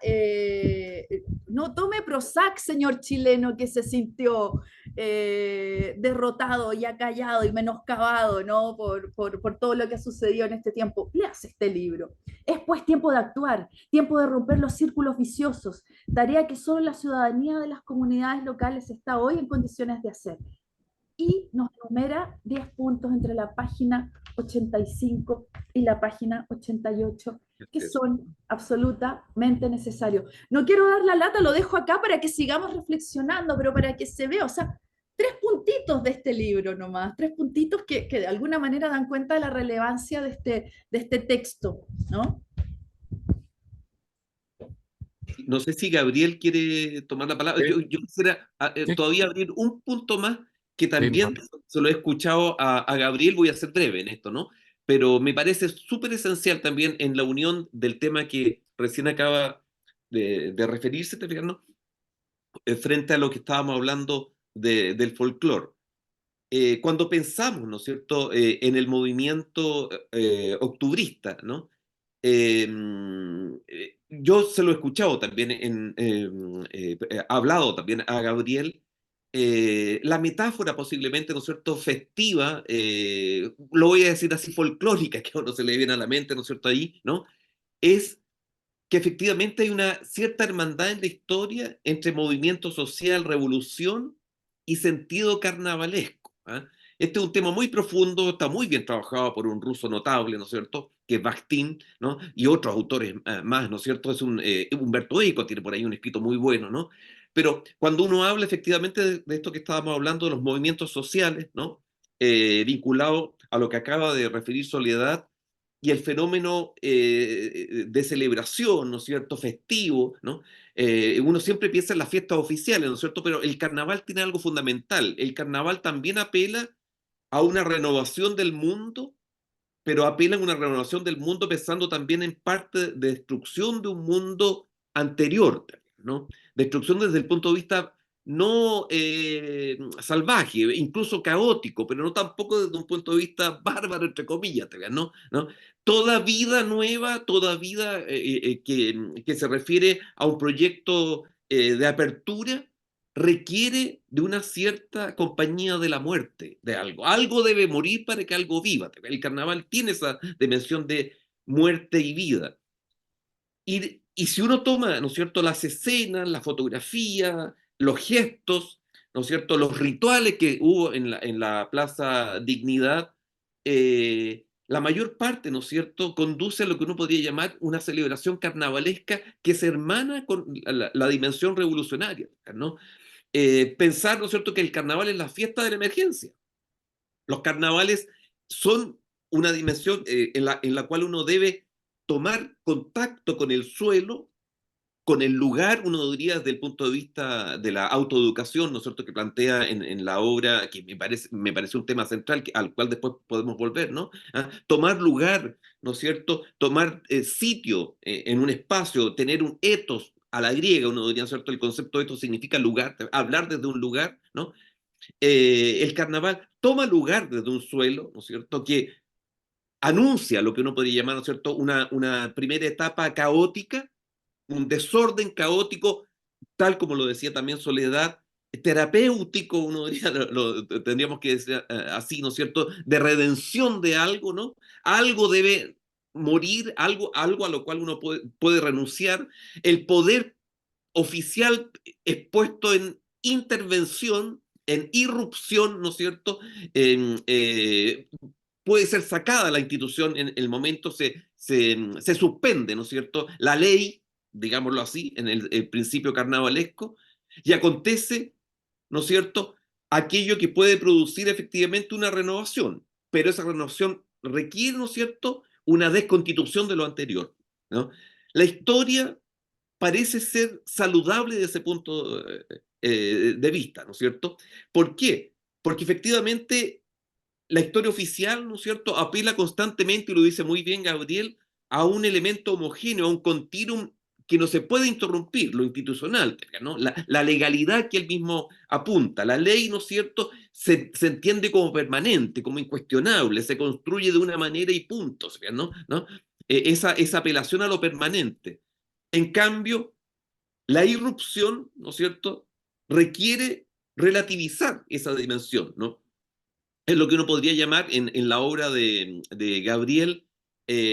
no tome Prozac, señor chileno, que se sintió derrotado y acallado y menoscabado, ¿no? por todo lo que ha sucedido en este tiempo. Leas este libro. Es pues tiempo de actuar, tiempo de romper los círculos viciosos, tarea que solo la ciudadanía de las comunidades locales está hoy en condiciones de hacer. y nos enumera 10 puntos entre la página 85 y la página 88 que son absolutamente necesarios. No quiero dar la lata, lo dejo acá para que sigamos reflexionando, pero para que se vea, o sea, 3 puntitos de este libro nomás, 3 puntitos que de alguna manera dan cuenta de la relevancia de este texto, ¿no? No sé si Gabriel quiere tomar la palabra. Sí, Yo quisiera sí, todavía abrir un punto más que sí, también se lo he escuchado a Gabriel, voy a ser breve en esto, ¿no? Pero me parece súper esencial también en la unión del tema que recién acaba de referirse, ¿te fijas, no? Frente a lo que estábamos hablando del folclore. Cuando pensamos, ¿no es cierto?, en el movimiento octubrista, ¿no? Yo se lo he escuchado también, hablado también a Gabriel, la metáfora posiblemente, ¿no es cierto?, festiva, lo voy a decir así, folclórica, que a uno se le viene a la mente, ¿no es cierto?, ahí, ¿no? Es que efectivamente hay una cierta hermandad en la historia entre movimiento social, revolución y sentido carnavalesco. ¿Ah? Este es un tema muy profundo, está muy bien trabajado por un ruso notable, ¿no es cierto?, que es Bakhtin, ¿no? Y otros autores más, ¿no es cierto? Es Humberto Eco tiene por ahí un escrito muy bueno, ¿no? Pero cuando uno habla efectivamente de esto que estábamos hablando, de los movimientos sociales, ¿no? Vinculado a lo que acaba de referir Soledad, y el fenómeno de celebración, ¿no es cierto?, festivo, ¿no? Uno siempre piensa en las fiestas oficiales, ¿no es cierto?, pero el carnaval tiene algo fundamental. El carnaval también apela a una renovación del mundo, pero apela a una renovación del mundo pensando también en parte de destrucción de un mundo anterior, ¿no? Destrucción desde el punto de vista no salvaje, incluso caótico, pero no tampoco desde un punto de vista bárbaro, entre comillas, ¿no? ¿No? Toda vida nueva, toda vida que se refiere a un proyecto de apertura, requiere de una cierta compañía de la muerte, de algo. Algo debe morir para que algo viva. El carnaval tiene esa dimensión de muerte y vida. Y si uno toma, ¿no es cierto?, las escenas, la fotografía, los gestos, ¿no es cierto?, los rituales que hubo en la Plaza Dignidad, la mayor parte, ¿no es cierto?, conduce a lo que uno podría llamar una celebración carnavalesca que se hermana con la dimensión revolucionaria, ¿no? Pensar, ¿no es cierto?, que el carnaval es la fiesta de la emergencia. Los carnavales son una dimensión en la cual uno debe tomar contacto con el suelo, con el lugar, uno diría desde el punto de vista de la autoeducación, ¿no es cierto?, que plantea en la obra, que me parece un tema central al cual después podemos volver, ¿no? ¿Ah? Tomar lugar, ¿no es cierto?, tomar sitio en un espacio, tener un etos a la griega, uno diría, ¿no es cierto?, el concepto de etos significa lugar, hablar desde un lugar, ¿no? El carnaval toma lugar desde un suelo, ¿no es cierto?, que anuncia lo que uno podría llamar, ¿no es cierto?, una primera etapa caótica, un desorden caótico, tal como lo decía también Soledad, terapéutico, uno diría, tendríamos que decir así, ¿no es cierto?, de redención de algo, ¿no? Algo debe morir, algo a lo cual uno puede renunciar. El poder oficial es puesto en intervención, en irrupción, ¿no es cierto? Puede ser sacada la institución en el momento, se suspende, ¿no es cierto?, la ley, digámoslo así, en el principio carnavalesco, y acontece, ¿no es cierto?, aquello que puede producir efectivamente una renovación, pero esa renovación requiere, ¿no es cierto?, una desconstitución de lo anterior, ¿no? La historia parece ser saludable desde ese punto de vista, ¿no es cierto? ¿Por qué? Porque efectivamente la historia oficial, ¿no es cierto?, apela constantemente, y lo dice muy bien Gabriel, a un elemento homogéneo, a un continuum que no se puede interrumpir, lo institucional, ¿no? La legalidad que él mismo apunta, la ley, ¿no es cierto?, se entiende como permanente, como incuestionable, se construye de una manera y punto, ¿no? ¿No? Esa apelación a lo permanente. En cambio, la irrupción, ¿no es cierto?, requiere relativizar esa dimensión, ¿no? Es lo que uno podría llamar en la obra de Gabriel,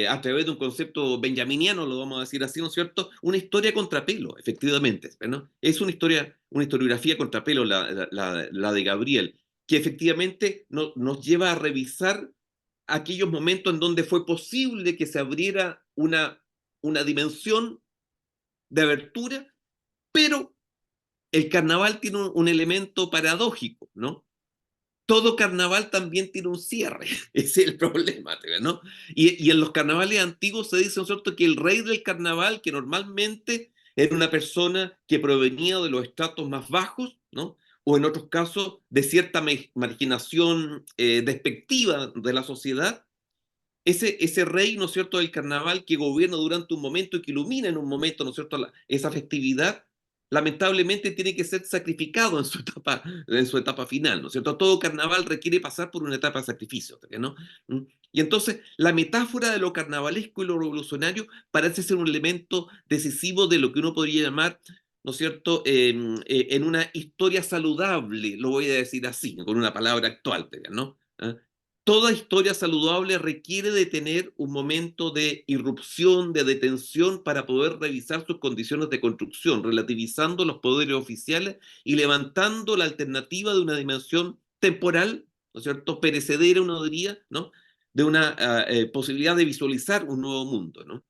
a través de un concepto benjaminiano, lo vamos a decir así, ¿no es cierto?, una historia contrapelo, efectivamente, ¿no? Es una historiografía contrapelo la de Gabriel. que efectivamente nos lleva a revisar aquellos momentos en donde fue posible que se abriera una dimensión de abertura, pero el carnaval tiene un elemento paradójico, ¿no? Todo carnaval también tiene un cierre, ese es el problema, ¿no? Y en los carnavales antiguos se dice, ¿no es cierto?, que el rey del carnaval, que normalmente era una persona que provenía de los estratos más bajos, ¿no? O en otros casos de cierta marginación despectiva de la sociedad, ese rey, ¿no es cierto?, del carnaval que gobierna durante un momento y que ilumina en un momento, ¿no es cierto?, esa festividad, lamentablemente tiene que ser sacrificado en su etapa final, ¿no es cierto? Todo carnaval requiere pasar por una etapa de sacrificio, ¿no? Y entonces la metáfora de lo carnavalesco y lo revolucionario parece ser un elemento decisivo de lo que uno podría llamar, ¿no es cierto?, en una historia saludable, lo voy a decir así, con una palabra actual, ¿no? ¿Ah? Toda historia saludable requiere de tener un momento de irrupción, de detención para poder revisar sus condiciones de construcción, relativizando los poderes oficiales y levantando la alternativa de una dimensión temporal, ¿no es cierto?, perecedera, uno diría, ¿no?, de una posibilidad de visualizar un nuevo mundo, ¿no?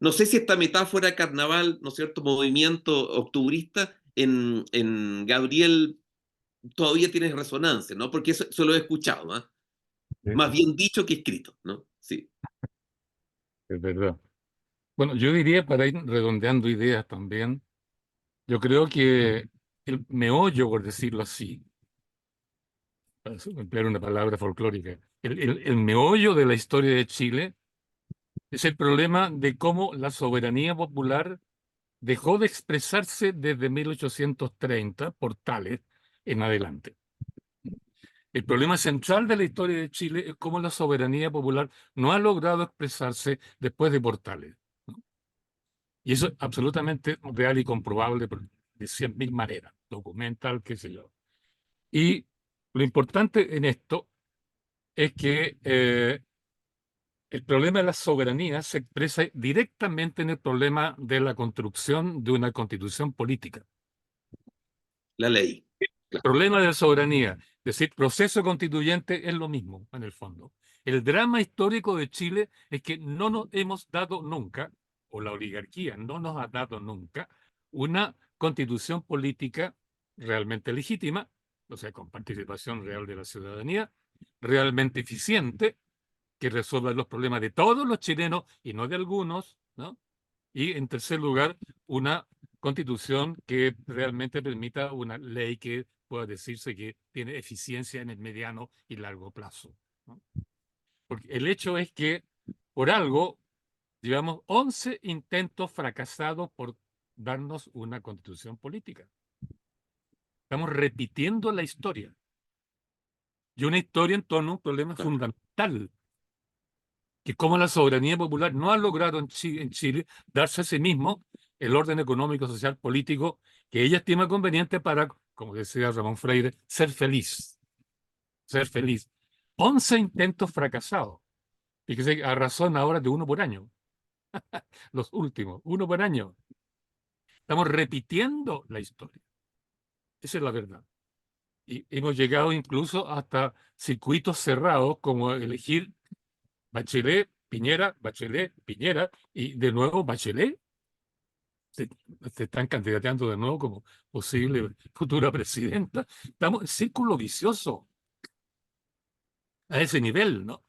No sé si esta metáfora carnaval, ¿no es cierto?, movimiento octubrista, en Gabriel todavía tiene resonancia, ¿no? Porque eso lo he escuchado, ¿no? Más bien dicho que escrito, ¿no? Sí. Es verdad. Bueno, yo diría, para ir redondeando ideas también, yo creo que el meollo, por decirlo así, para emplear una palabra folclórica, el meollo de la historia de Chile es el problema de cómo la soberanía popular dejó de expresarse desde 1830 por Tales en adelante. El problema central de la historia de Chile es cómo la soberanía popular no ha logrado expresarse después de Portales, ¿no? Y eso es absolutamente real y comprobable de 100.000 maneras, documental, qué sé yo. Y lo importante en esto es que el problema de la soberanía se expresa directamente en el problema de la construcción de una constitución política. La ley. El problema de la soberanía, es decir, proceso constituyente, es lo mismo en el fondo. El drama histórico de Chile es que no nos hemos dado nunca, o la oligarquía no nos ha dado nunca, una constitución política realmente legítima, o sea, con participación real de la ciudadanía, realmente eficiente, que resuelva los problemas de todos los chilenos y no de algunos, ¿no? Y en tercer lugar, una constitución que realmente permita una ley que pueda decirse que tiene eficiencia en el mediano y largo plazo, ¿no? Porque el hecho es que por algo llevamos 11 intentos fracasados por darnos una constitución política. Estamos repitiendo la historia. Y una historia en torno a un problema fundamental, que como la soberanía popular no ha logrado en Chile darse a sí mismo el orden económico, social, político que ella estima conveniente para, como decía Ramón Freire, ser feliz. Ser feliz. 11 intentos fracasados. Fíjese, a razón ahora de uno por año. Los últimos, uno por año. Estamos repitiendo la historia. Esa es la verdad. Y hemos llegado incluso hasta circuitos cerrados, como elegir Bachelet, Piñera, y de nuevo Bachelet. Se están candidateando de nuevo como posible futura presidenta. Estamos en círculo vicioso a ese nivel, ¿no?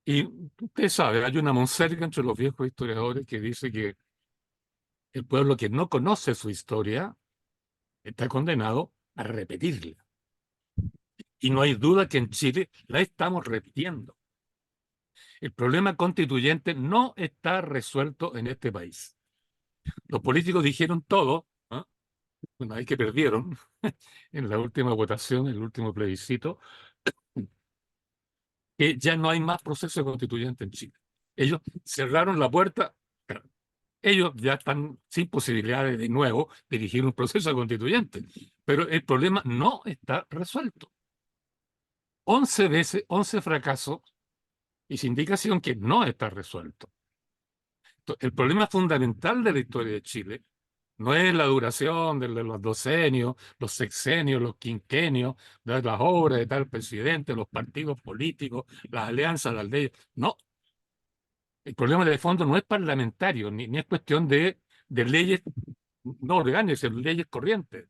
Y usted sabe, hay una monserga entre los viejos historiadores que dice que el pueblo que no conoce su historia está condenado a repetirla. Y no hay duda que en Chile la estamos repitiendo. El problema constituyente no está resuelto en este país. Los políticos dijeron todo, ¿no? Una vez que perdieron en la última votación, en el último plebiscito, que ya no hay más proceso constituyente en Chile. Ellos cerraron la puerta, claro, ellos ya están sin posibilidades de nuevo dirigir un proceso constituyente, pero el problema no está resuelto. 11 veces, 11 fracasos, y sin indicación que no está resuelto. Entonces, el problema fundamental de la historia de Chile No es la duración de los docenios, los sexenios, los quinquenios, de las obras de tal presidente, los partidos políticos, las alianzas, las leyes. No, el problema de fondo no es parlamentario, ni es cuestión de leyes no orgánicas, sino leyes corrientes.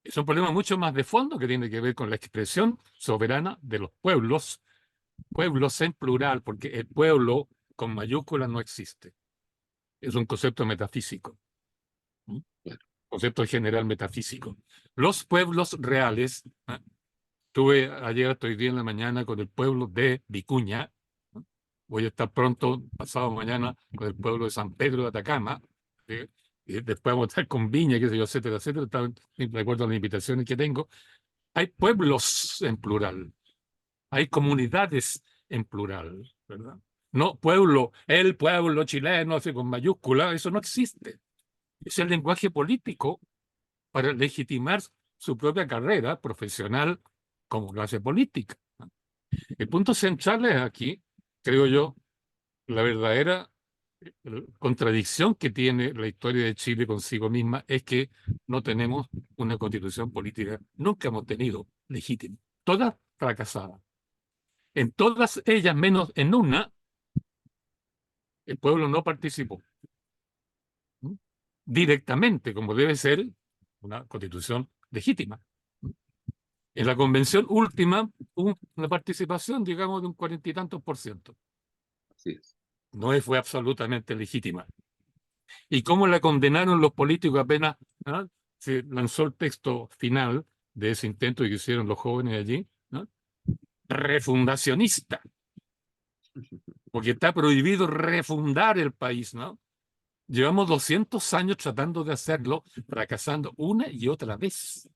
Es un problema mucho más de fondo que tiene que ver con la expresión soberana de los pueblos, pueblos en plural, porque el pueblo con mayúsculas no existe. Es un concepto metafísico. Concepto general metafísico. Los pueblos reales, estuve ayer, estoy día en la mañana con el pueblo de Vicuña, voy a estar pronto, pasado mañana, con el pueblo de San Pedro de Atacama, y después vamos a estar con Viña, qué sé yo, etcétera, etcétera, de acuerdo a las invitaciones que tengo. Hay pueblos en plural, hay comunidades en plural, ¿verdad? No pueblo, el pueblo chileno, así con mayúscula, eso no existe. Es el lenguaje político para legitimar su propia carrera profesional como clase política. El punto central es aquí, creo yo, la verdadera contradicción que tiene la historia de Chile consigo misma es que no tenemos una constitución política, nunca hemos tenido legítima, todas fracasadas. En todas ellas, menos en una, el pueblo no participó directamente, como debe ser una constitución legítima. En la convención última hubo una participación, digamos, de un 40 y tantos %. Así es. No fue absolutamente legítima. ¿Y cómo la condenaron los políticos apenas se lanzó el texto final de ese intento que hicieron los jóvenes allí? ¿No? Refundacionista. Porque está prohibido refundar el país, ¿no? Llevamos 200 años tratando de hacerlo, fracasando una y otra vez.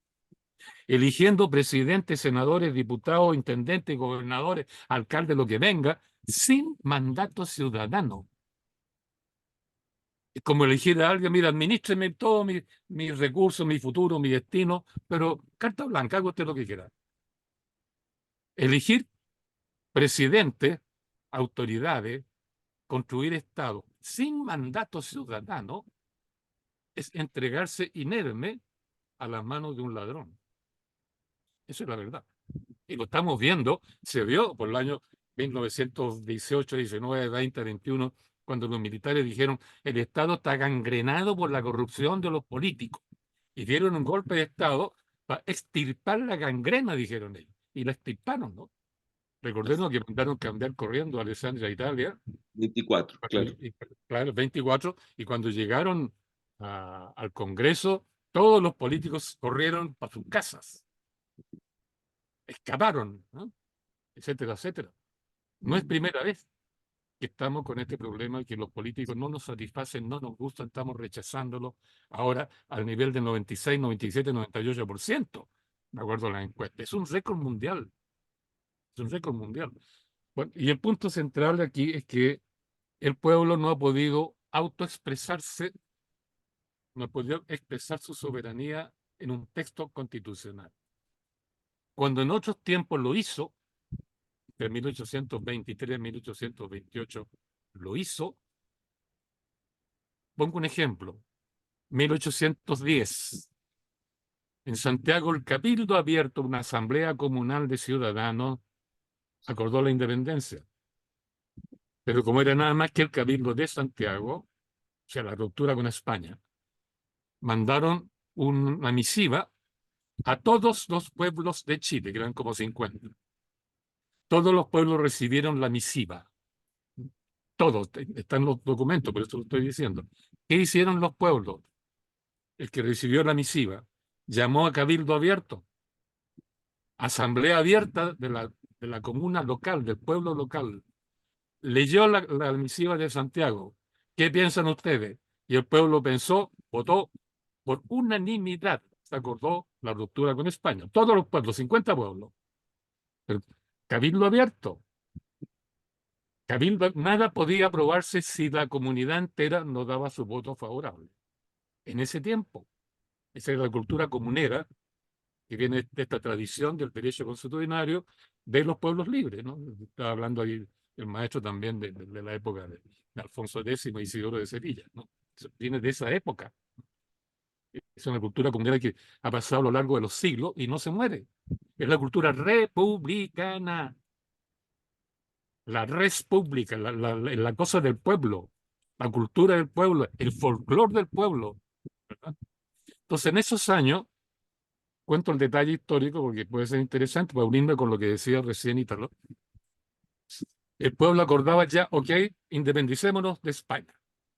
Eligiendo presidentes, senadores, diputados, intendentes, gobernadores, alcaldes, lo que venga, sin mandato ciudadano. Es como elegir a alguien, mira, administreme todos mis recursos, mi futuro, mi destino, pero carta blanca, haga usted lo que quiera. Elegir presidentes, autoridades, construir Estado sin mandato ciudadano es entregarse inerme a las manos de un ladrón. Eso es la verdad. Y lo estamos viendo, se vio por el año 1918, 19, 20, 21, cuando los militares dijeron el Estado está gangrenado por la corrupción de los políticos. Y dieron un golpe de Estado para extirpar la gangrena, dijeron ellos. Y la extirparon, ¿no? Recordemos que mandaron cambiar corriendo a Alessandria, Italia. 24, claro. Claro, 24. Y cuando llegaron al Congreso, todos los políticos corrieron para sus casas. Escaparon, ¿no? Etcétera, etcétera. No es primera vez que estamos con este problema y que los políticos no nos satisfacen, no nos gustan, estamos rechazándolo ahora al nivel del 96, 97, 98%, de acuerdo a las encuestas. Es un récord mundial. Es un récord mundial. Bueno, y el punto central aquí es que el pueblo no ha podido autoexpresarse, no ha podido expresar su soberanía en un texto constitucional. Cuando en otros tiempos lo hizo, de 1823 a 1828 lo hizo. Pongo un ejemplo. 1810. En Santiago, el Cabildo Abierto, una asamblea comunal de ciudadanos, acordó la independencia. Pero como era nada más que el Cabildo de Santiago, o sea, la ruptura con España, mandaron una misiva a todos los pueblos de Chile, que eran como 50. Todos los pueblos recibieron la misiva. Todos, están los documentos, por eso lo estoy diciendo. ¿Qué hicieron los pueblos? El que recibió la misiva llamó a Cabildo Abierto, asamblea abierta de la comuna local, del pueblo local. Leyó la misiva de Santiago. ¿Qué piensan ustedes? Y el pueblo pensó, votó por unanimidad. Se acordó la ruptura con España. Todos los pueblos, 50 pueblos. Pero Cabildo Abierto. Cabildo, nada podía aprobarse si la comunidad entera no daba su voto favorable. En ese tiempo, esa era la cultura comunera que viene de esta tradición del derecho constitucionario de los pueblos libres, ¿no? Estaba hablando ahí el maestro también de la época de Alfonso X y Isidoro de Sevilla, ¿no? Viene de esa época. Es una cultura comunera que ha pasado a lo largo de los siglos y no se muere. Es la cultura republicana. La res pública, la cosa del pueblo, la cultura del pueblo, el folclore del pueblo, ¿verdad? Entonces, en esos años, cuento el detalle histórico porque puede ser interesante para unirme con lo que decía recién Ítalo. El pueblo acordaba ya, ok, independicémonos de España.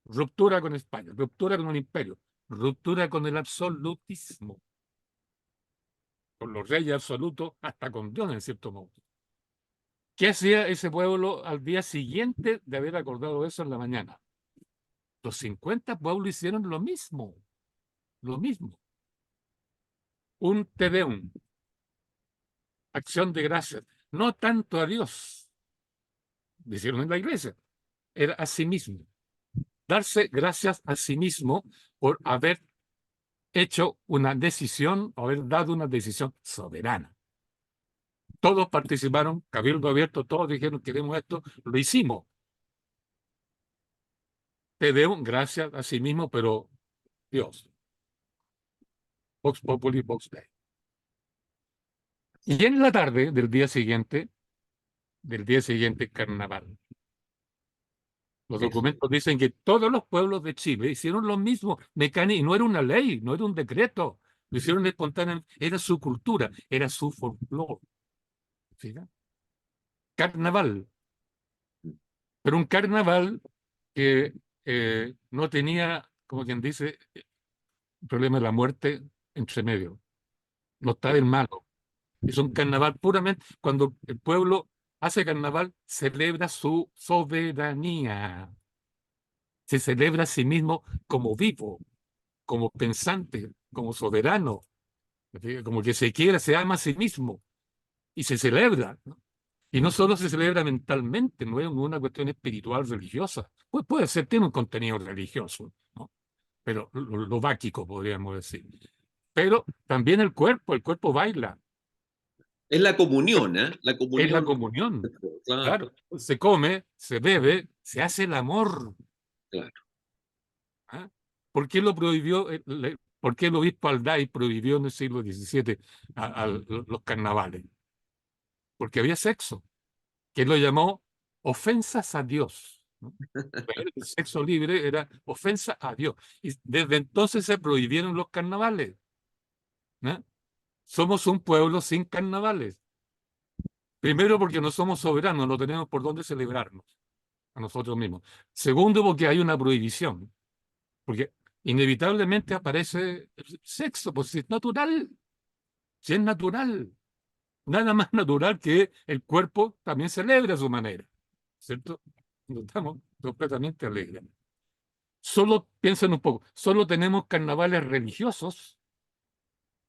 Ruptura con España, ruptura con el imperio, ruptura con el absolutismo, con los reyes absolutos, hasta con Dios en cierto modo. ¿Qué hacía ese pueblo al día siguiente de haber acordado eso en la mañana? Los 50 pueblos hicieron lo mismo, lo mismo. Un Te Deum, acción de gracias, no tanto a Dios, hicieron en la iglesia, era a sí mismo. Darse gracias a sí mismo por haber hecho una decisión, haber dado una decisión soberana. Todos participaron, cabildo abierto, todos dijeron queremos esto, lo hicimos. Te Deum, gracias a sí mismo, pero Dios. Vox Populi, Vox Dei. Y en la tarde del día siguiente, carnaval. Los documentos dicen que todos los pueblos de Chile hicieron lo mismo, mecánico, y no era una ley, no era un decreto, lo hicieron espontáneamente, era su cultura, era su folclore. ¿Sí? Carnaval, pero un carnaval que no tenía, como quien dice, el problema de la muerte entre medio, no está del malo. Es un carnaval puramente, cuando el pueblo hace carnaval, celebra su soberanía. Se celebra a sí mismo como vivo, como pensante, como soberano, como que se quiere, se ama a sí mismo y se celebra, ¿no? Y no solo se celebra mentalmente, no es una cuestión espiritual religiosa. Pues puede ser, tiene un contenido religioso, ¿no? Pero lo báquico, podríamos decir. Pero también el cuerpo baila. Es la comunión, ¿eh? La Es la comunión. comunión. Claro, Claro, se come, se bebe, se hace el amor. claro. ¿Ah? ¿Por qué lo prohibió? ¿Por qué el obispo Alday prohibió en el siglo XVII los carnavales? Porque había sexo, que él lo llamó ofensas a Dios, ¿no? El sexo libre era ofensa a Dios. Y desde entonces se prohibieron los carnavales, ¿no? Somos un pueblo sin carnavales. Primero porque no somos soberanos, no tenemos por dónde celebrarnos a nosotros mismos. Segundo porque hay una prohibición, porque inevitablemente aparece el sexo, pues si es natural, nada más natural que el cuerpo también celebra a su manera, ¿cierto? No estamos completamente alegres. Solo, piensen un poco, solo tenemos carnavales religiosos,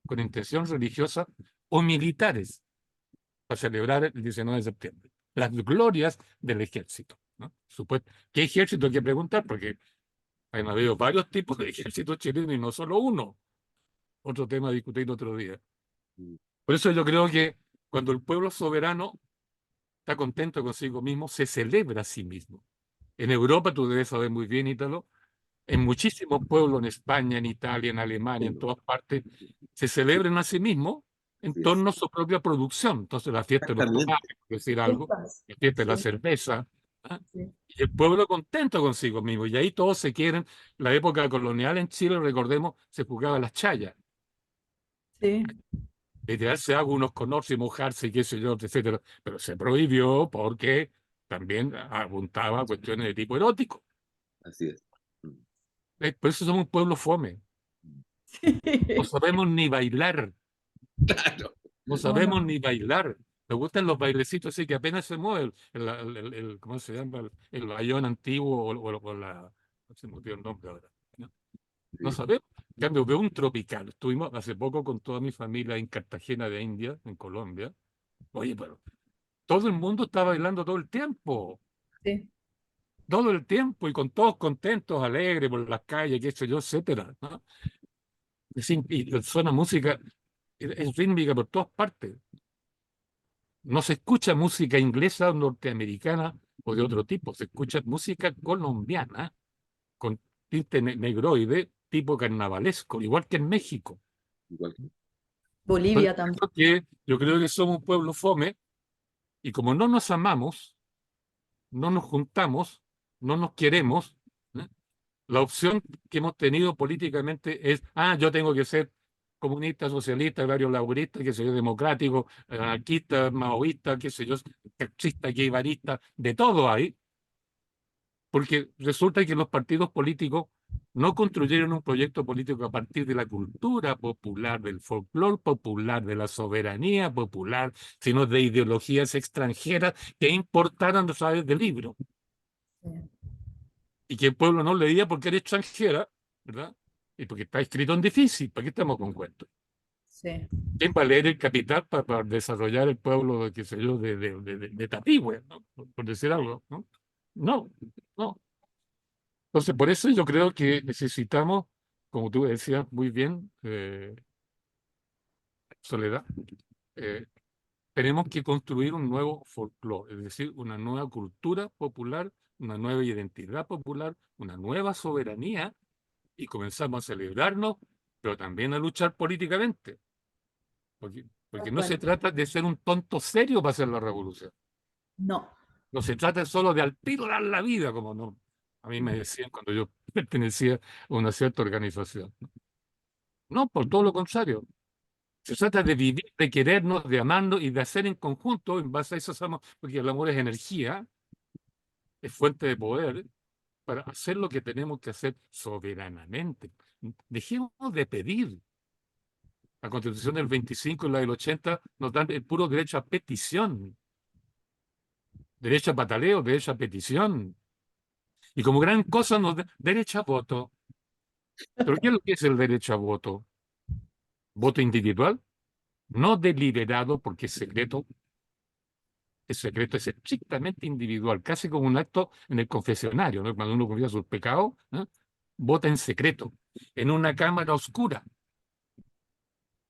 con intención religiosa, o militares, para celebrar el 19 de septiembre. Las glorias del ejército, ¿no? ¿Qué ejército? Hay que preguntar, porque han habido varios tipos de ejércitos chilenos y no solo uno. Otro tema a discutir otro día. Por eso yo creo que cuando el pueblo soberano está contento consigo mismo, se celebra a sí mismo. En Europa, tú debes saber muy bien, Ítalo, en muchísimos pueblos, en España, en Italia, en Alemania, en todas partes, se celebran a sí mismos en Así es. torno a su propia producción. Entonces, la fiesta de los Exactamente. tomates, por decir algo, la fiesta de la Sí, cerveza, ¿ah? sí. Y el pueblo contento consigo mismo. Y ahí todos se quieren. La época colonial en Chile, recordemos, se jugaba las chayas. Sí. De tirarse agua unos con otros y mojarse y qué sé yo, etcétera. Pero se prohibió porque también apuntaba a cuestiones de tipo erótico. Así es. Por eso somos un pueblo fome. No sabemos ni bailar. Claro. No No, sabemos no. ni bailar. Me gustan los bailecitos así que apenas se mueve ¿cómo se llama? El bayón antiguo o la... No se me olvidó el nombre ahora, ¿no? No sabemos. En cambio, veo un tropical. Estuvimos hace poco con toda mi familia en Cartagena de India, en Colombia. Oye, pero todo el mundo está bailando todo el tiempo. Sí. Todo el tiempo y con todos contentos, alegres por las calles, qué sé yo, etcétera, ¿no? Y suena música, es rítmica por todas partes. No se escucha música inglesa o norteamericana o de otro tipo, se escucha música colombiana con tinte negroide tipo carnavalesco, igual que en México. Igual que- Bolivia también. Yo creo que somos un pueblo fome y como no nos amamos, no nos juntamos, no nos queremos, ¿eh? La opción que hemos tenido políticamente es, yo tengo que ser comunista, socialista, agrario laborista, qué sé yo, democrático, anarquista, maoísta, qué sé yo, taxista, guevarista, de todo hay, porque resulta que los partidos políticos no construyeron un proyecto político a partir de la cultura popular, del folclore popular, de la soberanía popular, sino de ideologías extranjeras que importaron a través del libro y que el pueblo no leía porque era extranjera, ¿verdad? Y porque está escrito en difícil. ¿Para qué estamos con cuentos? Sí. ¿Quién va a leer el Capital para desarrollar el pueblo, qué sé yo, de Tapigüe, ¿no? Por decir algo, ¿no? No, no. Entonces, por eso yo creo que necesitamos, como tú decías muy bien, Soledad, eh, tenemos que construir un nuevo folclore, es decir, una nueva cultura popular, una nueva identidad popular, una nueva soberanía, y comenzamos a celebrarnos, pero también a luchar políticamente. Porque Tal no se cual. trata de ser un tonto serio para hacer la revolución. No. No se trata solo de al tiro dar la vida, como no. A mí me decían cuando yo pertenecía a una cierta organización. No, por todo lo contrario. Se trata de vivir, de querernos, de amarnos y de hacer en conjunto, en base a eso somos, porque el amor es energía, es fuente de poder, para hacer lo que tenemos que hacer soberanamente. Dejemos de pedir. La Constitución del 25 y la del 80 nos dan el puro derecho a petición, derecho a pataleo, derecho a petición. Y como gran cosa nos da derecho a voto. ¿Pero qué es lo que es el derecho a voto? Voto individual, no deliberado porque es secreto. El secreto es estrictamente individual, casi como un acto en el confesionario, ¿no? Cuando uno confiesa sus pecados, ¿no? Vota en secreto, en una cámara oscura,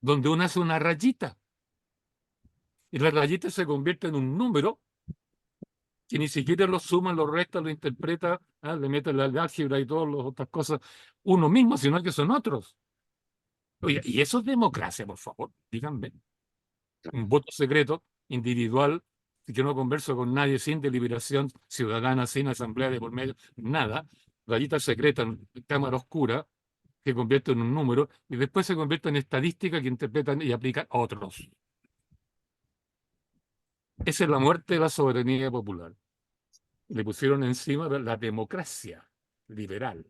donde uno hace una rayita. Y la rayita se convierte en un número que ni siquiera lo suma, lo resta, lo interpreta, le mete la álgebra y todas las otras cosas uno mismo, sino que son otros. Oye, y eso es democracia, por favor, díganme. Un voto secreto, individual, que no converso con nadie, sin deliberación ciudadana, sin asamblea de por medio, nada. Rayita secreta, cámara oscura, que convierte en un número, y después se convierte en estadística que interpretan y aplican otros. Esa es la muerte de la soberanía popular. Le pusieron encima la democracia liberal,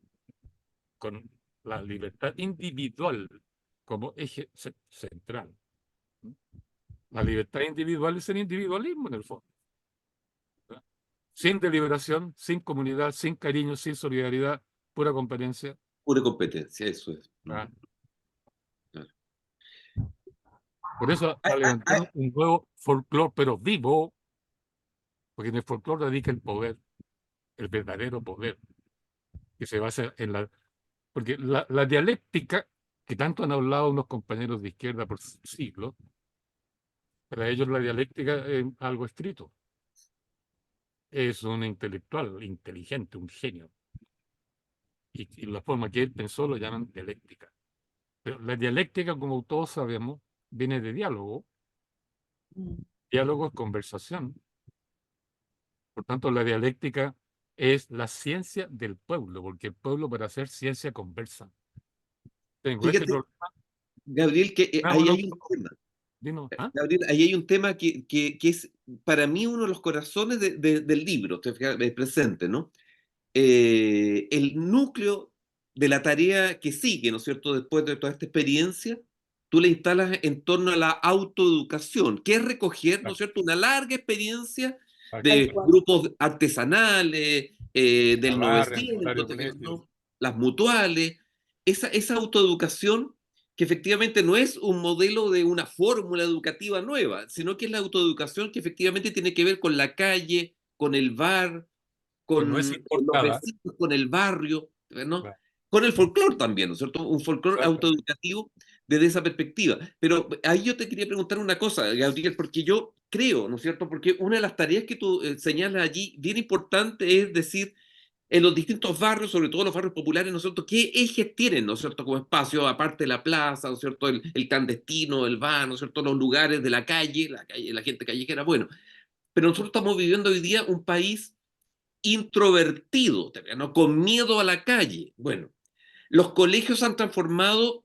con la libertad individual como eje central. La libertad individual es el individualismo en el fondo. ¿Verdad? Sin deliberación, sin comunidad, sin cariño, sin solidaridad, pura competencia. Pura competencia, eso es. ¿Verdad? Claro. Por eso, Ay, para ay, ay, levantar un nuevo folclore, pero vivo, porque en el folclore radica el poder, el verdadero poder, que se basa en la... Porque la dialéctica, que tanto han hablado unos compañeros de izquierda por siglos, para ellos la dialéctica es algo escrito. Es un intelectual, inteligente, un genio. Y la forma que él pensó lo llaman dialéctica. Pero la dialéctica, como todos sabemos, viene de diálogo. Diálogo es conversación. Por tanto, la dialéctica es la ciencia del pueblo, porque el pueblo para hacer ciencia conversa. Tengo este fíjate, problema. Gabriel, que ahí Vámonos. hay un tema. Dinos, ¿ah? Gabriel, ahí hay un tema que es para mí uno de los corazones del libro, te fijas, el presente, ¿no? El núcleo de la tarea que sigue, ¿no es cierto? Después de toda esta experiencia, tú la instalas en torno a la autoeducación, que es recoger, ¿no es cierto?, una larga experiencia Tal de cual. grupos artesanales, del Barra, 900, ¿no es colegio. cierto?, las mutuales, esa autoeducación que efectivamente no es un modelo de una fórmula educativa nueva, sino que es la autoeducación que efectivamente tiene que ver con la calle, con el bar, Que no es con los importada. vecinos, con el barrio, ¿no? Claro. Con el folclore también, ¿no es cierto? Un folclore Exacto. autoeducativo desde esa perspectiva. Pero ahí yo te quería preguntar una cosa, Gabriel, porque yo creo, ¿no es cierto? Porque una de las tareas que tú señalas allí, bien importante, es decir, en los distintos barrios, sobre todo los barrios populares, ¿no es cierto?, qué ejes tienen, ¿no es cierto?, como espacio, aparte de la plaza, ¿no es cierto?, el clandestino, el bar, ¿no es cierto?, los lugares de la calle, la gente callejera, bueno. Pero nosotros estamos viviendo hoy día un país introvertido, ¿no?, con miedo a la calle. Bueno, los colegios han transformado,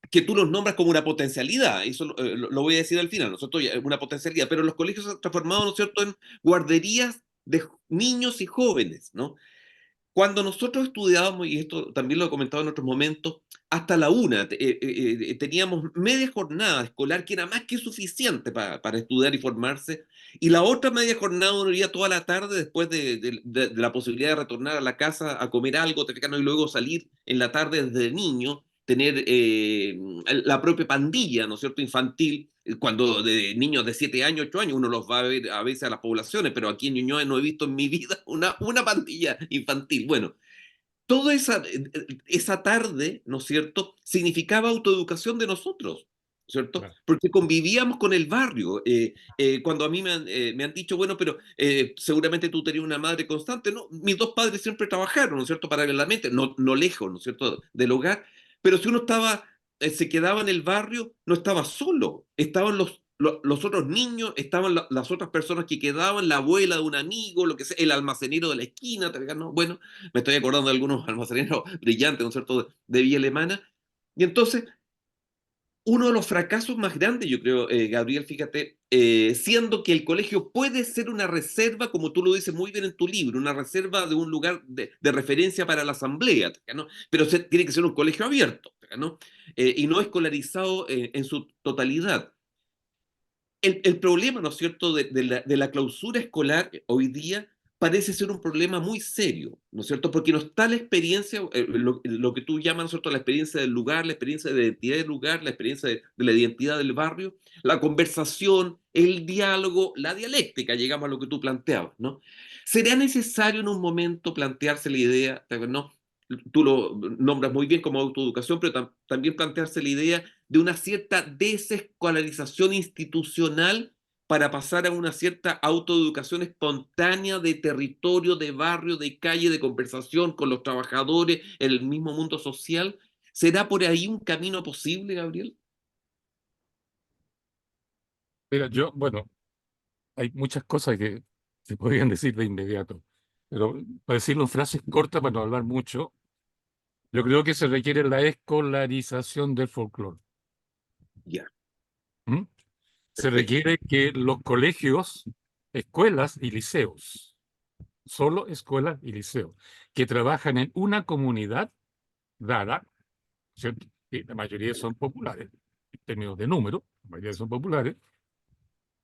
que tú los nombras como una potencialidad, eso lo voy a decir al final, nosotros una potencialidad, pero los colegios se han transformado, ¿no es cierto?, en guarderías de niños y jóvenes, ¿no? Cuando nosotros estudiábamos, y esto también lo he comentado en otros momentos, hasta la una teníamos media jornada escolar que era más que suficiente para estudiar y formarse, y la otra media jornada uno iría toda la tarde después de la posibilidad de retornar a la casa a comer algo, y luego salir en la tarde desde niño, tener la propia pandilla, ¿no es cierto?, infantil, cuando de niños de 7 años, 8 años, uno los va a ver a veces a las poblaciones, pero aquí en Ñuñoa no he visto en mi vida una pandilla infantil. Bueno, toda esa tarde, ¿no es cierto?, significaba autoeducación de nosotros, ¿cierto? Claro. Porque convivíamos con el barrio. Cuando a mí me han dicho, bueno, pero seguramente tú tenías una madre constante, ¿no? Mis dos padres siempre trabajaron, ¿no es cierto?, paralelamente, no lejos, ¿no es cierto?, del hogar, pero si uno se quedaba en el barrio, no estaba solo, estaban los otros niños, estaban las otras personas que quedaban, la abuela de un amigo, lo que sea, el almacenero de la esquina, ¿no? Bueno, me estoy acordando de algunos almaceneros brillantes, ¿no es cierto?, de Villa Alemana. Y entonces, uno de los fracasos más grandes, yo creo, Gabriel, fíjate, siendo que el colegio puede ser una reserva, como tú lo dices muy bien en tu libro, una reserva de un lugar de referencia para la asamblea, ¿no? Pero tiene que ser un colegio abierto, ¿no? Y no escolarizado en su totalidad. El problema, ¿no es cierto?, de la clausura escolar hoy día parece ser un problema muy serio, ¿no es cierto? Porque no está la experiencia, lo que tú llamas, ¿no es cierto?, la experiencia del lugar, la experiencia de la identidad del lugar, la experiencia de la identidad del barrio, la conversación, el diálogo, la dialéctica, llegamos a lo que tú planteabas, ¿no? ¿Será necesario en un momento plantearse la idea, ¿no? Tú lo nombras muy bien como autoeducación, pero también plantearse la idea de una cierta desescolarización institucional para pasar a una cierta autoeducación espontánea de territorio, de barrio, de calle, de conversación con los trabajadores, en el mismo mundo social? ¿Será por ahí un camino posible, Gabriel? Mira, bueno, hay muchas cosas que se podrían decir de inmediato, pero para decirlo en frases cortas, para no hablar mucho, yo creo que se requiere la escolarización del folclore. Ya, ¿Mm? Se perfecto. requiere que los colegios, escuelas y liceos, solo escuelas y liceos, que trabajan en una comunidad dada, ¿cierto? Y la mayoría son populares, en términos de número, la mayoría son populares,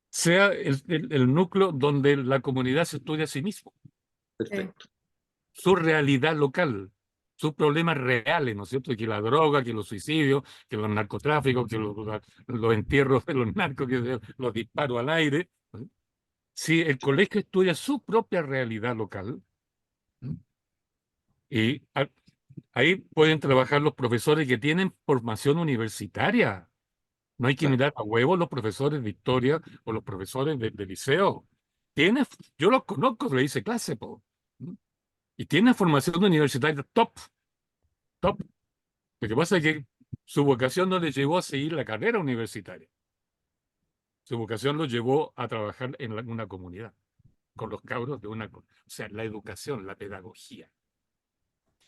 sea el núcleo donde la comunidad se estudia a sí mismo, Perfecto. su realidad local, sus problemas reales, ¿no es cierto? Que la droga, que los suicidios, que los narcotráficos, que los entierros de los narcos, que los disparos al aire. Si el colegio estudia su propia realidad local, y ahí pueden trabajar los profesores que tienen formación universitaria. No hay que Claro. mirar a huevo los profesores de historia o los profesores de liceo. Yo los conozco, le hice clase, po. Y tienen formación universitaria top, top. Lo que pasa es que su vocación no les llevó a seguir la carrera universitaria. Su vocación los llevó a trabajar en una comunidad, con los cabros de una... O sea, la educación, la pedagogía.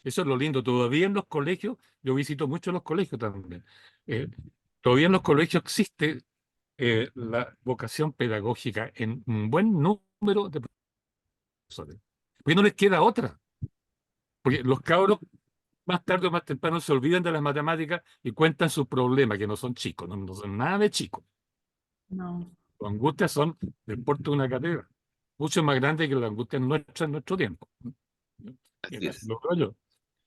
Eso es lo lindo. Todavía en los colegios, yo visito mucho los colegios también. Todavía en los colegios existe la vocación pedagógica en un buen número de profesores. Porque no les queda otra. Porque los cabros más tarde o más temprano se olvidan de las matemáticas y cuentan sus problemas, que no son chicos, no son nada de chicos. No. Las angustias son del porte de una catedral, mucho más grandes que las angustias nuestras en nuestro tiempo. Así es. Lo creo yo.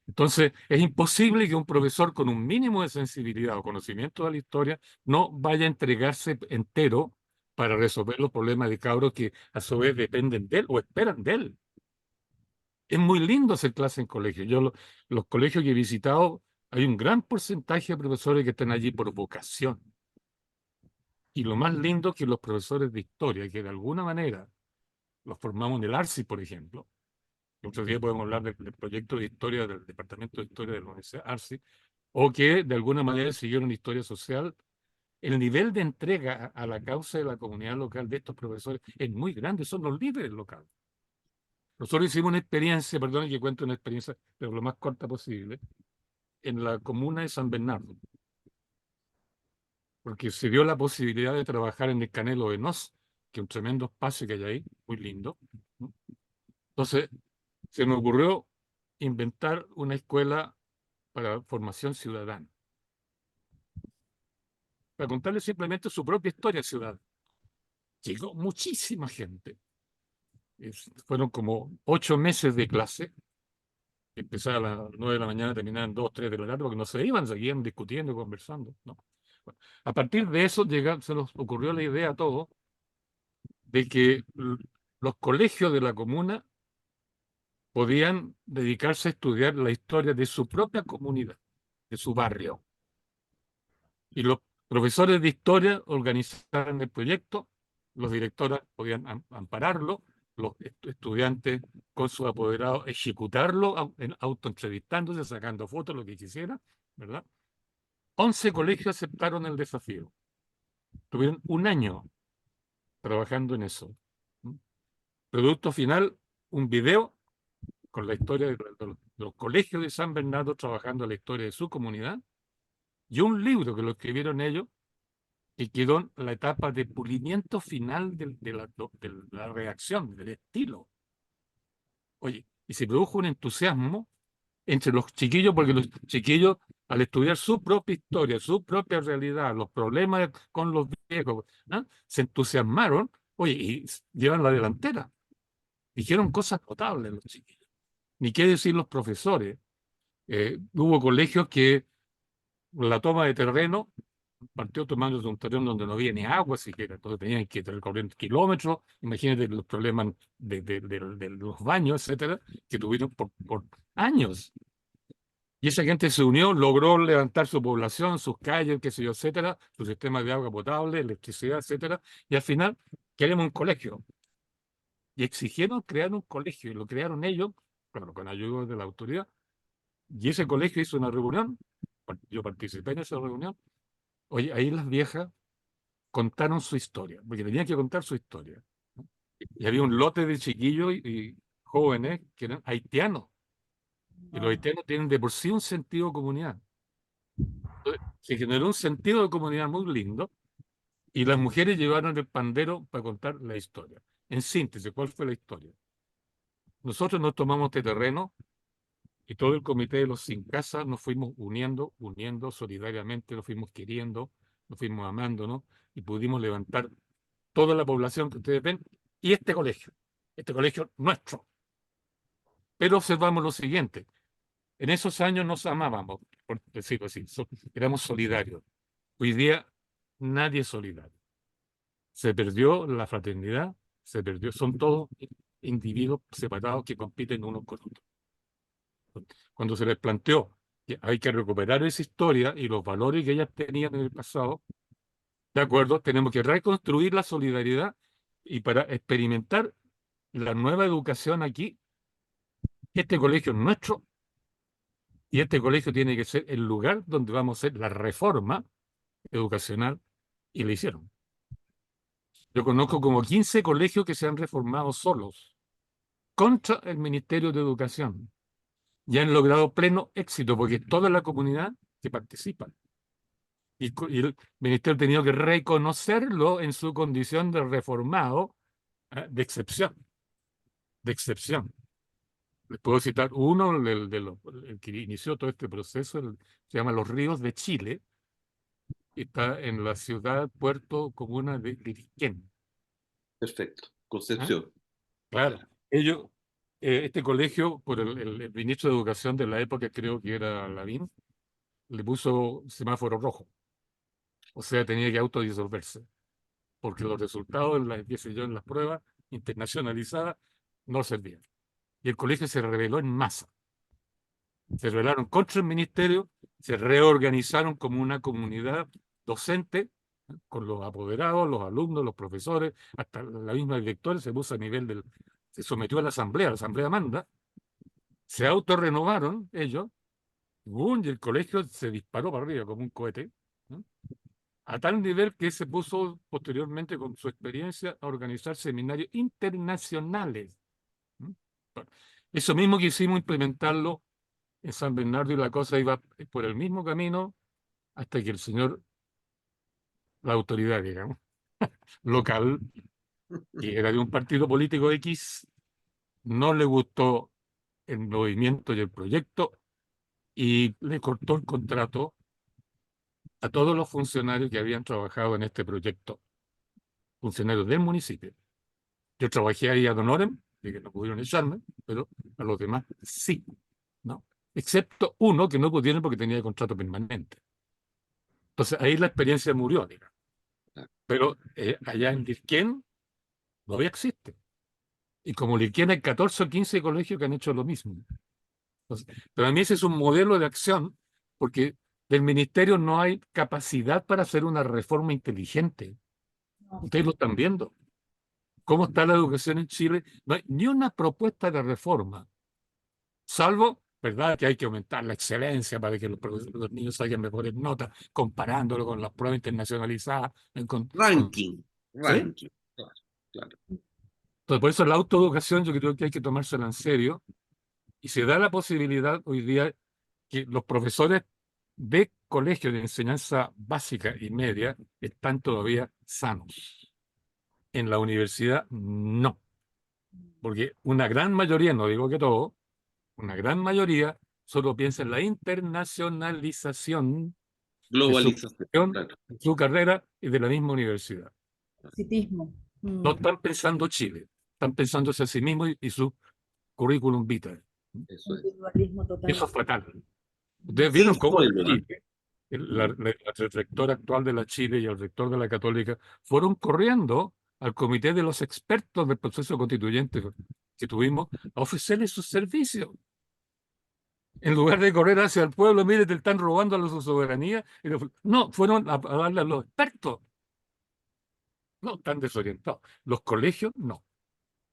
Entonces, es imposible que un profesor con un mínimo de sensibilidad o conocimiento de la historia no vaya a entregarse entero para resolver los problemas de cabros que a su vez dependen de él o esperan de él. Es muy lindo hacer clase en colegios. Los colegios que he visitado, hay un gran porcentaje de profesores que están allí por vocación. Y lo más lindo es que los profesores de historia, que de alguna manera los formamos en el ARSI, por ejemplo, Otro día podemos hablar del proyecto de historia del Departamento de Historia de la Universidad ARCI, o que de alguna manera siguieron historia social. El nivel de entrega a la causa de la comunidad local de estos profesores es muy grande, son los líderes locales. Nosotros hicimos una experiencia, perdón que cuente una experiencia, pero lo más corta posible, en la comuna de San Bernardo, porque se dio la posibilidad de trabajar en el Canelo de Nos, que es un tremendo espacio que hay ahí, muy lindo, ¿no? Entonces, se me ocurrió inventar una escuela para formación ciudadana, para contarle simplemente su propia historia ciudadana. Llegó muchísima gente. Fueron como 8 meses de clase, que empezaba a las 9 de la mañana, terminaban 2, 3 de la tarde, porque no se iban, seguían discutiendo, conversando, ¿no? Bueno, a partir de eso se nos ocurrió la idea a todos de que los colegios de la comuna podían dedicarse a estudiar la historia de su propia comunidad, de su barrio. Y los profesores de historia organizaron el proyecto, los directores podían ampararlo, los estudiantes con sus apoderados ejecutarlo, autoentrevistándose, sacando fotos, lo que quisieran, ¿verdad? 11 colegios aceptaron el desafío. Tuvieron un año trabajando en eso. Producto final, un video con la historia de los colegios de San Bernardo trabajando la historia de su comunidad, y un libro que lo escribieron ellos, y quedó en la etapa de pulimiento final de la redacción, del estilo. Oye, y se produjo un entusiasmo entre los chiquillos, porque los chiquillos, al estudiar su propia historia, su propia realidad, los problemas con los viejos, ¿ah?, se entusiasmaron, oye, y llevan la delantera. Dijeron cosas notables los chiquillos. Ni qué decir los profesores. Hubo colegios que la toma de terreno partió tomándose un terreno donde no había ni agua siquiera, entonces tenían que recorrer kilómetros. Imagínate los problemas de los baños, etcétera, que tuvieron por años. Y esa gente se unió, logró levantar su población, sus calles, qué sé yo, etcétera, su sistema de agua potable, electricidad, etcétera, y al final queremos un colegio. Y exigieron crear un colegio, y lo crearon ellos, claro, con ayuda de la autoridad. Y ese colegio hizo una reunión, yo participé en esa reunión. Oye, ahí las viejas contaron su historia, porque tenían que contar su historia, ¿no? Y había un lote de chiquillos y jóvenes que eran haitianos, y los haitianos tienen de por sí un sentido de comunidad. Entonces, se generó un sentido de comunidad muy lindo, y las mujeres llevaron el pandero para contar la historia. En síntesis, ¿cuál fue la historia? Nosotros nos tomamos este terreno, y todo el comité de los sin casa nos fuimos uniendo solidariamente, nos fuimos queriendo, nos fuimos amándonos, y pudimos levantar toda la población que ustedes ven, y este colegio nuestro. Pero observamos lo siguiente: en esos años nos amábamos, por decirlo así, éramos solidarios. Hoy día nadie es solidario. Se perdió la fraternidad, se perdió, son todos individuos separados que compiten unos con otros. Cuando se les planteó que hay que recuperar esa historia y los valores que ellas tenían en el pasado, de acuerdo, tenemos que reconstruir la solidaridad, y para experimentar la nueva educación aquí, este colegio es nuestro, y este colegio tiene que ser el lugar donde vamos a hacer la reforma educacional, y lo hicieron. Yo conozco como 15 colegios que se han reformado solos, contra el Ministerio de Educación, y han logrado pleno éxito, porque es toda la comunidad que participa. Y el Ministerio ha tenido que reconocerlo en su condición de reformado, de excepción. De excepción. Les puedo citar uno, el que inició todo este proceso, se llama Los Ríos de Chile, y está en la ciudad, puerto, comuna de Liriquén. Perfecto. Concepción. Claro. Ellos, este colegio, por el ministro de Educación de la época, creo que era Lavín, le puso semáforo rojo. O sea, tenía que autodisolverse, porque los resultados en las pruebas internacionalizadas no servían. Y el colegio se rebeló en masa. Se rebelaron contra el ministerio, se reorganizaron como una comunidad docente, con los apoderados, los alumnos, los profesores, hasta la misma directora se puso a nivel se sometió a la asamblea manda, se autorrenovaron ellos, ¡bum! Y el colegio se disparó para arriba como un cohete, ¿no? A tal nivel que se puso posteriormente, con su experiencia, a organizar seminarios internacionales, ¿no? Eso mismo que hicimos, implementarlo en San Bernardo, y la cosa iba por el mismo camino hasta que el señor, la autoridad, digamos, local, que era de un partido político X, no le gustó el movimiento y el proyecto y le cortó el contrato a todos los funcionarios que habían trabajado en este proyecto, funcionarios del municipio. Yo trabajé ahí ad honorem, de que no pudieron echarme, pero a los demás sí, ¿no? Excepto uno que no pudieron porque tenía contrato permanente. Entonces ahí la experiencia murió, digamos. Pero allá en Lirquén todavía existe. Y como Lirquén hay 14 o 15 colegios que han hecho lo mismo. Entonces, pero a mí ese es un modelo de acción, porque del ministerio no hay capacidad para hacer una reforma inteligente. No. Ustedes lo están viendo. ¿Cómo está la educación en Chile? No hay ni una propuesta de reforma, salvo, ¿verdad?, que hay que aumentar la excelencia para que los niños saquen mejores notas, comparándolo con las pruebas internacionalizadas. Ranking, ¿Sí? ranking. Claro, claro. Entonces, por eso la autoeducación yo creo que hay que tomársela en serio, y se da la posibilidad hoy día que los profesores de colegios de enseñanza básica y media están todavía sanos. En la universidad, no. Porque una gran mayoría, no digo que todo, una gran mayoría solo piensa en la internacionalización Globalización, de claro. su carrera y de la misma universidad. Capacitismo. No están pensando Chile, están pensándose a sí mismos y su currículum vitae. Eso es. Individualismo total. Eso es fatal. Ustedes vieron Sin cómo pueblo, ¿no? Chile, la rectora actual de la Chile y el rector de la Católica fueron corriendo al comité de los expertos del proceso constituyente que tuvimos a ofrecerles sus servicios. En lugar de correr hacia el pueblo, mire, te están robando a su soberanía. No, fueron a darle a los expertos. No, están desorientados. Los colegios, no.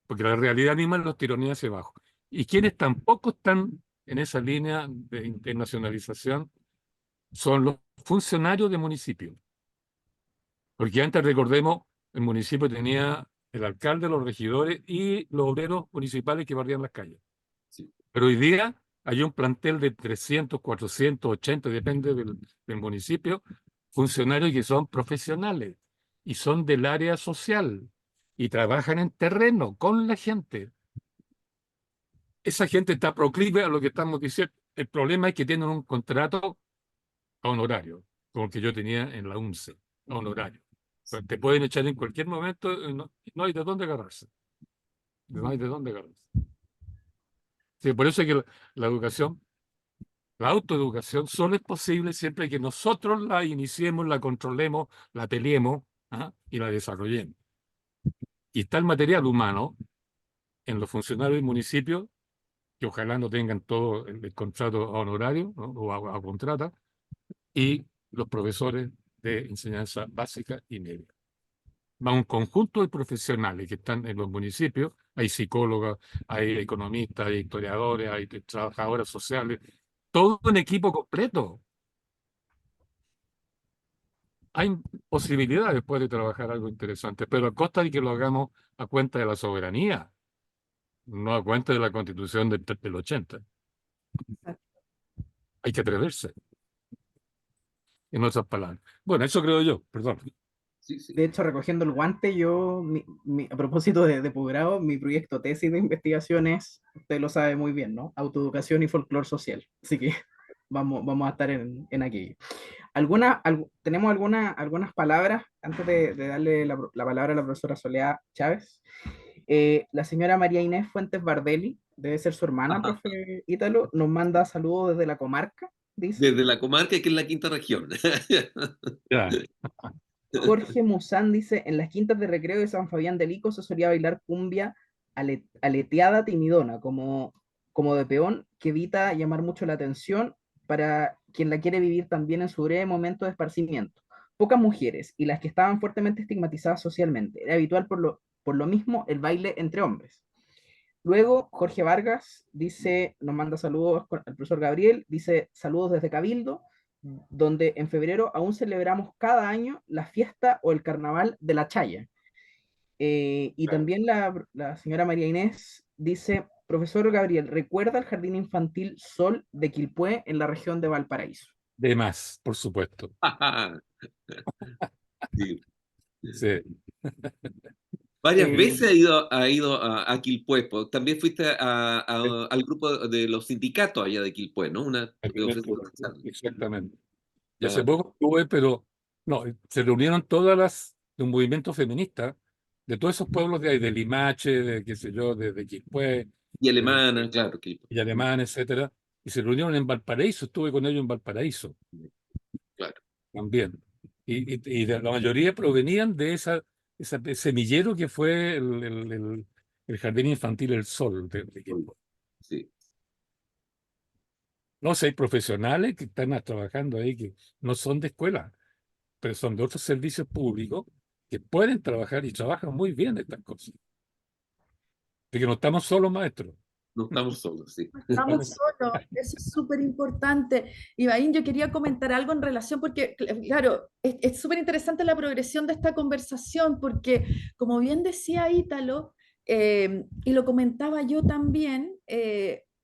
Porque la realidad animal los tironea hacia abajo. Y quienes tampoco están en esa línea de internacionalización son los funcionarios de municipio. Porque antes, recordemos, el municipio tenía el alcalde, los regidores y los obreros municipales que barrían las calles. Sí. Pero hoy día hay un plantel de 300, 480, depende del municipio, funcionarios que son profesionales y son del área social y trabajan en terreno con la gente. Esa gente está proclive a lo que estamos diciendo. El problema es que tienen un contrato a honorario, como el que yo tenía en la UNCE, a honorario. O sea, te pueden echar en cualquier momento, no hay de dónde agarrarse. No hay de dónde agarrarse. Sí, por eso es que la educación, la autoeducación, solo es posible siempre que nosotros la iniciemos, la controlemos, la peleemos, ¿ah?, y la desarrollemos. Y está el material humano en los funcionarios del municipio, que ojalá no tengan todo el contrato a honorario, ¿no?, o a contrata, y los profesores de enseñanza básica y media. Va un conjunto de profesionales que están en los municipios. Hay psicólogas, hay economistas, hay historiadores, hay trabajadoras sociales, todo un equipo completo. Hay posibilidades después de trabajar algo interesante, pero a costa de que lo hagamos a cuenta de la soberanía, no a cuenta de la Constitución del 80. Hay que atreverse, en otras palabras. Bueno, eso creo yo, perdón. Sí, sí. De hecho, recogiendo el guante, yo, a propósito de posgrado, mi proyecto tesis de investigación es, usted lo sabe muy bien, ¿no? Autoeducación y folclore social. Así que vamos a estar en aquello. Tenemos algunas palabras, antes de darle la palabra a la profesora Soledad Chávez. La señora María Inés Fuentes Bardelli, debe ser su hermana, profe Ítalo, nos manda saludos desde la comarca, dice. Desde la comarca, que es la quinta región. Ya. Jorge Musán dice, en las quintas de recreo de San Fabián del Ico se solía bailar cumbia aleteada timidona, como de peón, que evita llamar mucho la atención para quien la quiere vivir también en su breve momento de esparcimiento. Pocas mujeres, y las que estaban fuertemente estigmatizadas socialmente. Era habitual por lo mismo el baile entre hombres. Luego, Jorge Vargas dice, nos manda saludos al profesor Gabriel, dice saludos desde Cabildo, donde en febrero aún celebramos cada año la fiesta o el carnaval de la Chaya. Y Claro. también la señora María Inés dice, profesor Gabriel, ¿recuerda el jardín infantil Sol de Quilpué en la región de Valparaíso? De más, por supuesto. Sí. Sí. Varias Eh, veces ha ido a Quilpué, pues. También fuiste al grupo de los sindicatos allá de Quilpué, ¿no? Exactamente. Y hace Claro. poco estuve, pero no, se reunieron todas las de un movimiento feminista de todos esos pueblos de ahí, de Limache, de qué sé yo, de Quilpué, Y de alemana, claro, Quilpué. Villa Alemana, etcétera, y se reunieron en Valparaíso, estuve con ellos en Valparaíso Claro. también. Y la mayoría provenían de ese semillero que fue el Jardín Infantil El Sol de Quilpué. Sí. No sé, hay profesionales que están trabajando ahí que no son de escuela, pero son de otros servicios públicos que pueden trabajar y trabajan muy bien estas cosas. De que no estamos solos, maestros. No estamos solos, sí. Estamos solos, eso es súper importante. Ibaín, yo quería comentar algo en relación, porque, claro, es súper interesante la progresión de esta conversación, porque, como bien decía Ítalo, y lo comentaba yo también,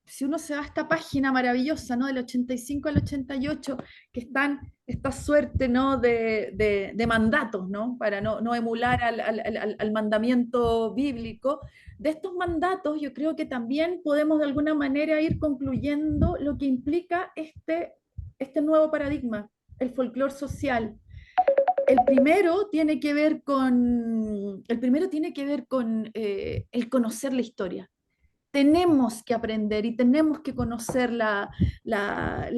si uno se va a esta página maravillosa, ¿no? Del 85 al 88, que están esta suerte, ¿no? de mandatos, ¿no? Para no emular al mandamiento bíblico. De estos mandatos, yo creo que también podemos de alguna manera ir concluyendo lo que implica este nuevo paradigma, el folclore social. El primero tiene que ver con el conocer la historia. Tenemos que aprender y tenemos que conocer la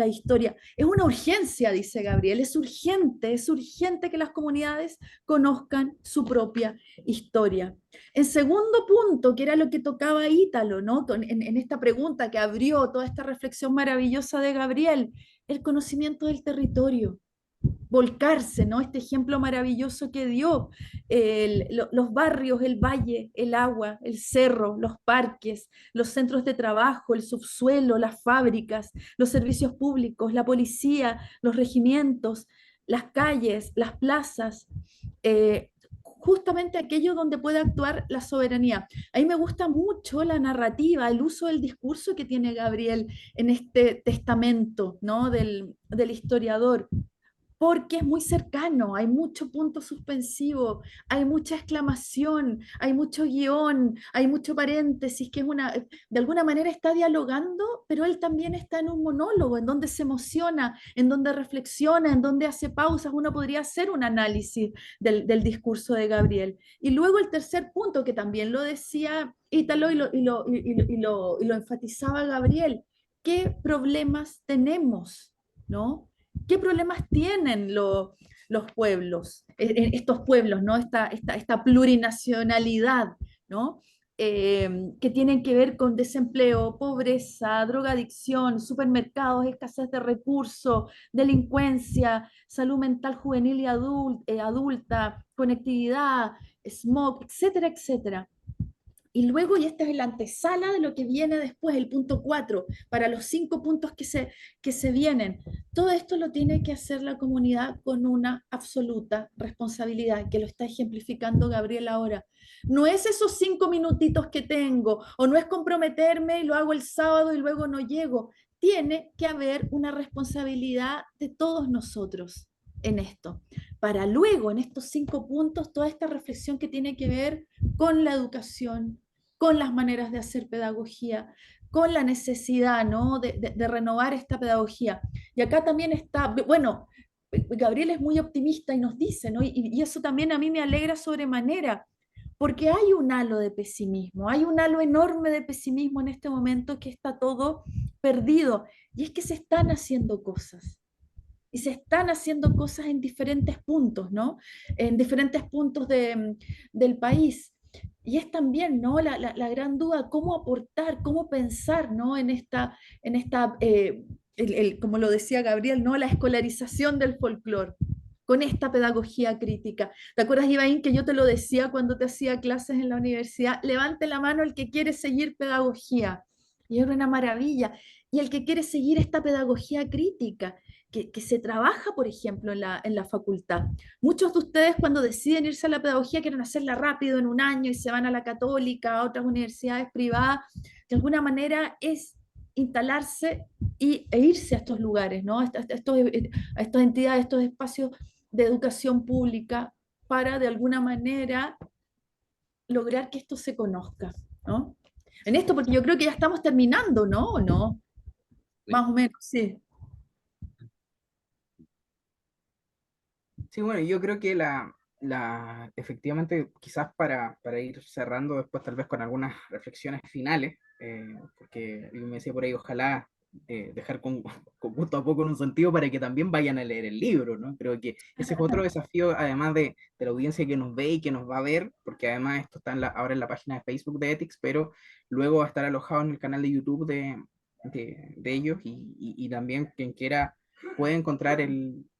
historia. Es una urgencia, dice Gabriel, es urgente que las comunidades conozcan su propia historia. En segundo punto, que era lo que tocaba Ítalo, ¿no? En esta pregunta que abrió toda esta reflexión maravillosa de Gabriel, el conocimiento del territorio, volcarse, ¿no? Este ejemplo maravilloso que dio, los barrios, el valle, el agua, el cerro, los parques, los centros de trabajo, el subsuelo, las fábricas, los servicios públicos, la policía, los regimientos, las calles, las plazas, justamente aquello donde puede actuar la soberanía. A mí me gusta mucho la narrativa, el uso del discurso que tiene Gabriel en este testamento, ¿no? del historiador, porque es muy cercano, hay mucho punto suspensivo, hay mucha exclamación, hay mucho guión, hay mucho paréntesis, que de alguna manera está dialogando, pero él también está en un monólogo, en donde se emociona, en donde reflexiona, en donde hace pausas. Uno podría hacer un análisis del discurso de Gabriel. Y luego el tercer punto, que también lo decía Ítalo y lo enfatizaba Gabriel, ¿qué problemas tenemos? ¿No? ¿Qué problemas tienen los pueblos, estos pueblos, ¿no? Esta plurinacionalidad, ¿no? Que tienen que ver con desempleo, pobreza, drogadicción, supermercados, escasez de recursos, delincuencia, salud mental juvenil y adulta, conectividad, smog, etcétera, etcétera. Y luego, y esta es la antesala de lo que viene después, el punto 4, para los 5 puntos que se vienen. Todo esto lo tiene que hacer la comunidad con una absoluta responsabilidad, que lo está ejemplificando Gabriel ahora. No es esos 5 minutitos que tengo, o no es comprometerme y lo hago el sábado y luego no llego. Tiene que haber una responsabilidad de todos nosotros en esto, para luego en estos 5 puntos toda esta reflexión que tiene que ver con la educación, con las maneras de hacer pedagogía, con la necesidad, ¿no? de renovar esta pedagogía. Y acá también está, bueno, Gabriel es muy optimista y nos dice, ¿no? Y eso también a mí me alegra sobremanera, porque hay un halo de pesimismo, hay un halo enorme de pesimismo en este momento, que está todo perdido, y es que se están haciendo cosas. Y se están haciendo cosas en diferentes puntos, ¿no? En diferentes puntos del país. Y es también, ¿no? La gran duda, cómo aportar, cómo pensar, ¿no? En esta como lo decía Gabriel, ¿no? La escolarización del folclore. con esta pedagogía crítica. ¿Te acuerdas, Ibaín, que yo te lo decía cuando te hacía clases en la universidad? Levante la mano el que quiere seguir pedagogía. Y era una maravilla. Y el que quiere seguir esta pedagogía crítica, que se trabaja, por ejemplo, en la facultad. Muchos de ustedes cuando deciden irse a la pedagogía quieren hacerla rápido en un año y se van a la Católica, a otras universidades privadas. De alguna manera es instalarse e irse a estos lugares, ¿no? A estas entidades, a estos espacios de educación pública para de alguna manera lograr que esto se conozca, ¿no? En esto, porque yo creo que ya estamos terminando, ¿no? ¿O no? Sí. Más o menos, sí. Sí, bueno, yo creo que efectivamente, quizás para ir cerrando después, tal vez con algunas reflexiones finales, porque yo me decía por ahí, ojalá dejar con gusto a poco en un sentido para que también vayan a leer el libro, ¿no? Creo que ese es otro desafío, además de la audiencia que nos ve y que nos va a ver, porque además esto está ahora en la página de Facebook de Ethics, pero luego va a estar alojado en el canal de YouTube de ellos y también quien quiera puede encontrar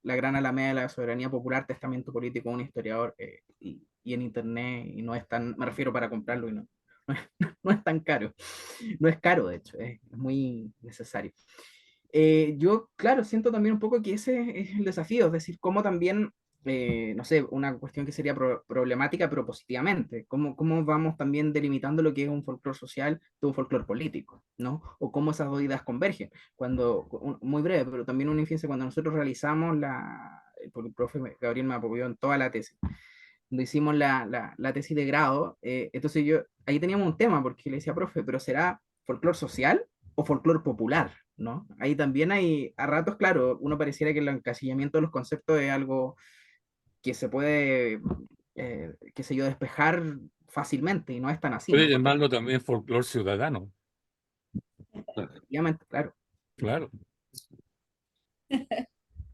la Gran Alameda de la Soberanía Popular, Testamento Político de un Historiador, y en internet, y no es tan, me refiero para comprarlo, y no, es, no es tan caro, no es caro de hecho, es muy necesario. Yo, claro, siento también un poco que ese es el desafío, es decir, cómo también, no sé, una cuestión que sería problemática, pero positivamente, cómo vamos también delimitando lo que es un folclore social de un folclore político, ¿no? O cómo esas dos ideas convergen. Muy breve, pero también una infancia, cuando nosotros realizamos el profe Gabriel me apoyó en toda la tesis, cuando hicimos la tesis de grado, entonces ahí teníamos un tema, porque le decía, profe, pero ¿será folclore social o folclore popular? ¿No? Ahí también hay, a ratos, claro, uno pareciera que el encasillamiento de los conceptos es algo que se puede, qué sé yo, despejar fácilmente, y no es tan así, Puede ¿no? Porque llamarlo también folclore ciudadano, efectivamente, claro. claro.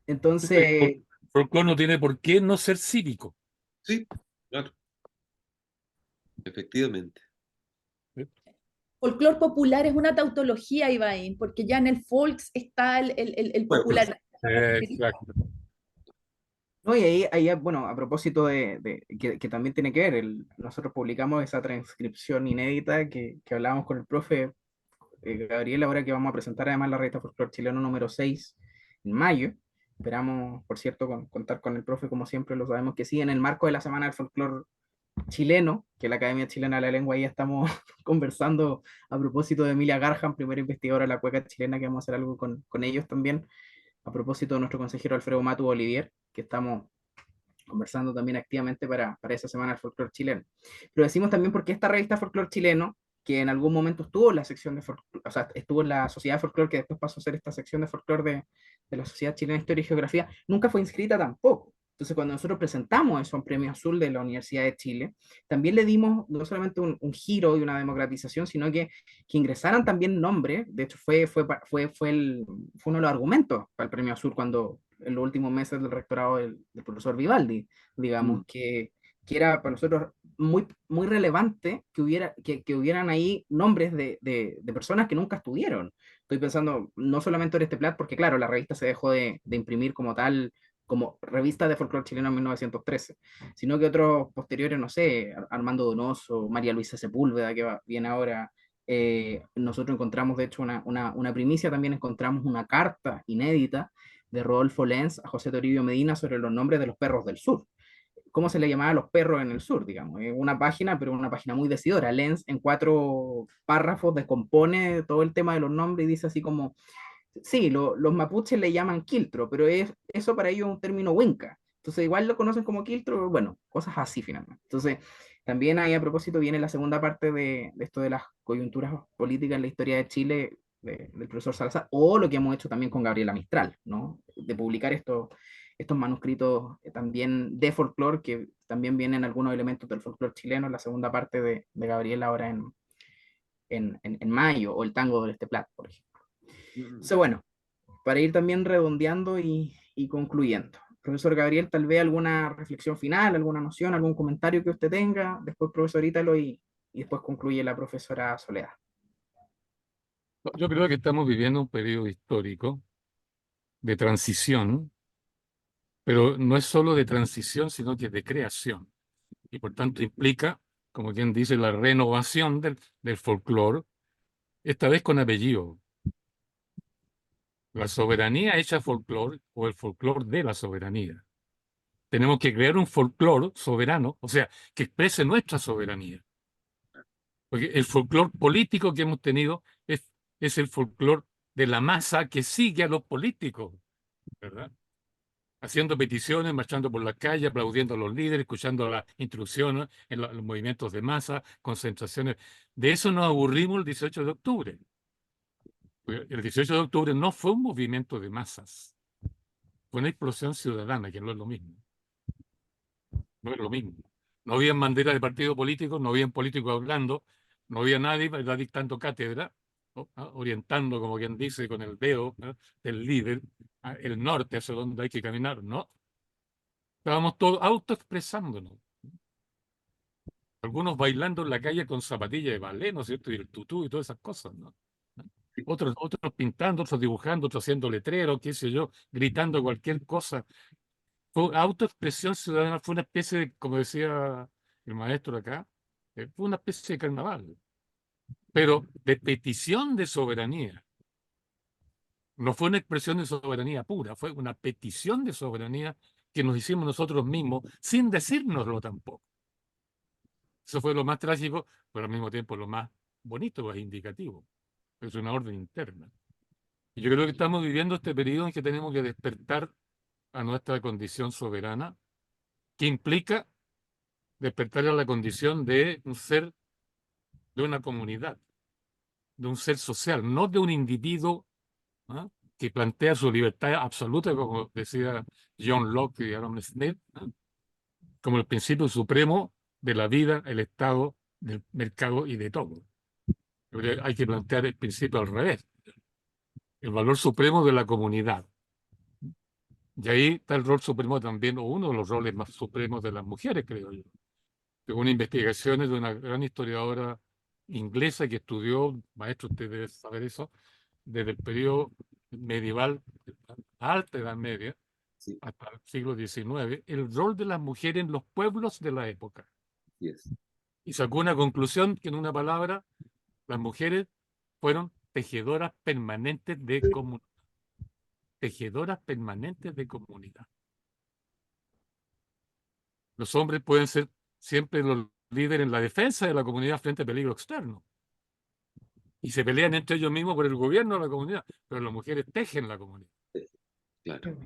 Entonces, Folclore no tiene por qué no ser cívico. Sí, claro, efectivamente. Folclor popular es una tautología, Ibaín, porque ya en el folks está el Bueno, popular. Exacto. no, y ahí, bueno, a propósito que también tiene que ver, nosotros publicamos esa transcripción inédita que hablábamos con el profe Gabriel, ahora que vamos a presentar además la revista Folclor Chileno número 6 en mayo. Esperamos, por cierto, contar con el profe, como siempre lo sabemos que sí, en el marco de la Semana del Folclor Chileno, que la Academia Chilena de la Lengua, ya estamos conversando a propósito de Emilia Garham, primera investigadora de la cueca chilena, que vamos a hacer algo con ellos también, a propósito de nuestro consejero Alfredo Matu Olivier, que estamos conversando también activamente para esa semana del folclore chileno. Pero decimos también porque esta revista Folclore Chileno, que en algún momento estuvo en la sección de folclore, o sea, estuvo en la Sociedad de Folclore, que después pasó a ser esta sección de folclore de la Sociedad Chilena de Historia y Geografía, nunca fue inscrita tampoco. Entonces, cuando nosotros presentamos eso en Premio Azul de la Universidad de Chile, también le dimos no solamente un giro y una democratización, sino que ingresaran también nombres. De hecho, fue uno de los argumentos para el Premio Azul cuando en los últimos meses del rectorado del profesor Vivaldi, digamos, que era para nosotros muy, muy relevante que hubieran ahí nombres de personas que nunca estuvieron. Estoy pensando no solamente en este plat, porque claro, la revista se dejó de imprimir como tal, como revista de folclore chileno en 1913, sino que otros posteriores, no sé, Armando Donoso, María Luisa Sepúlveda, que viene ahora. Nosotros encontramos, de hecho, una primicia, también encontramos una carta inédita de Rodolfo Lenz a José Toribio Medina sobre los nombres de los perros del sur. ¿Cómo se le llamaba a los perros en el sur, digamos? Es una página, pero una página muy decidora. Lenz en 4 párrafos descompone todo el tema de los nombres y dice así como, sí, los mapuches le llaman quiltro, pero eso para ellos es un término huinca. Entonces igual lo conocen como quiltro, bueno, cosas así finalmente. Entonces, también ahí a propósito viene la segunda parte de esto de las coyunturas políticas en la historia de Chile, del profesor Salazar, o lo que hemos hecho también con Gabriela Mistral, ¿no? De publicar estos manuscritos también de folclore, que también vienen algunos elementos del folclore chileno, en la segunda parte de Gabriela ahora en mayo, o el tango del Este Plat, por ejemplo. Entonces, bueno, para ir también redondeando y concluyendo. Profesor Gabriel, tal vez alguna reflexión final, alguna noción, algún comentario que usted tenga, después profesor Ítalo y después concluye la profesora Soledad. Yo creo que estamos viviendo un periodo histórico de transición, pero no es solo de transición, sino que de creación. Y por tanto implica, como quien dice, la renovación del folclore, esta vez con apellido. La soberanía hecha folclore o el folclore de la soberanía. Tenemos que crear un folclore soberano, o sea, que exprese nuestra soberanía. Porque el folclore político que hemos tenido es el folclore de la masa que sigue a los políticos, ¿verdad? Haciendo peticiones, marchando por la calle, aplaudiendo a los líderes, escuchando las instrucciones en los movimientos de masa, concentraciones. De eso nos aburrimos el 18 de octubre. El 18 de octubre no fue un movimiento de masas, fue una explosión ciudadana, que no es lo mismo. No es lo mismo. No había bandera de partido político, no había políticos hablando, no había nadie dictando cátedra, ¿no? Orientando, como quien dice, con el dedo, ¿no?, del líder, el norte hacia donde hay que caminar. No. Estábamos todos autoexpresándonos. Algunos bailando en la calle con zapatillas de ballet, ¿no es cierto? Y el tutú y todas esas cosas, ¿no? Otros pintando, otros dibujando, otros haciendo letreros, qué sé yo, gritando cualquier cosa. Fue autoexpresión ciudadana, fue una especie de, como decía el maestro acá, fue una especie de carnaval, pero de petición de soberanía. No fue una expresión de soberanía pura, fue una petición de soberanía que nos hicimos nosotros mismos sin decírnoslo tampoco. Eso fue lo más trágico, pero al mismo tiempo lo más bonito, más indicativo. Es una orden interna. Y yo creo que estamos viviendo este periodo en que tenemos que despertar a nuestra condición soberana, que implica despertar a la condición de un ser, de una comunidad, de un ser social, no de un individuo, ¿ah?, que plantea su libertad absoluta, como decía John Locke y Adam Smith, ¿ah?, como el principio supremo de la vida, el Estado, del mercado y de todo. Pero hay que plantear el principio al revés, el valor supremo de la comunidad. Y ahí está el rol supremo también, o uno de los roles más supremos de las mujeres, creo yo. Según investigaciones de una gran historiadora inglesa que estudió, maestro, usted debe saber eso, desde el periodo medieval, a alta Edad Media, Sí, hasta el siglo XIX, el rol de las mujeres en los pueblos de la época. yes. Y sacó una conclusión que, en una palabra, las mujeres fueron tejedoras permanentes de comunidad. Tejedoras permanentes de comunidad. Los hombres pueden ser siempre los líderes en la defensa de la comunidad frente a peligro externo. Y se pelean entre ellos mismos por el gobierno de la comunidad, pero las mujeres tejen la comunidad. Claro.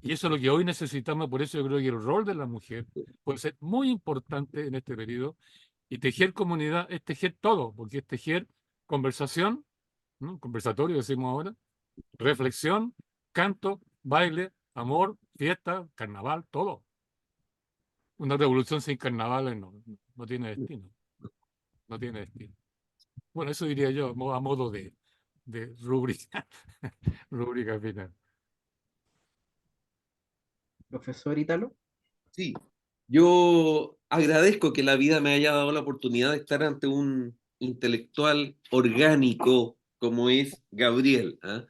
Y eso es lo que hoy necesitamos, por eso yo creo que el rol de la mujer puede ser muy importante en este periodo. Y tejer comunidad es tejer todo, porque es tejer conversación, ¿no?, conversatorio decimos ahora, reflexión, canto, baile, amor, fiesta, carnaval, todo. Una revolución sin carnavales no tiene destino. No tiene destino. Bueno, eso diría yo a modo de rúbrica, rúbrica final. Profesor Ítalo. Sí, yo agradezco que la vida me haya dado la oportunidad de estar ante un intelectual orgánico como es Gabriel, ¿ah?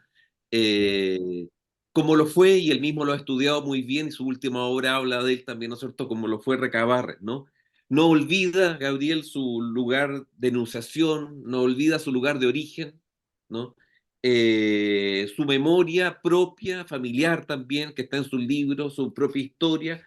Como lo fue, y él mismo lo ha estudiado muy bien, y su última obra habla de él también, ¿no es cierto?, como lo fue Recabarren, ¿no? No olvida, Gabriel, su lugar de enunciación, no olvida su lugar de origen, ¿no? Su memoria propia, familiar también, que está en sus libros, su propia historia,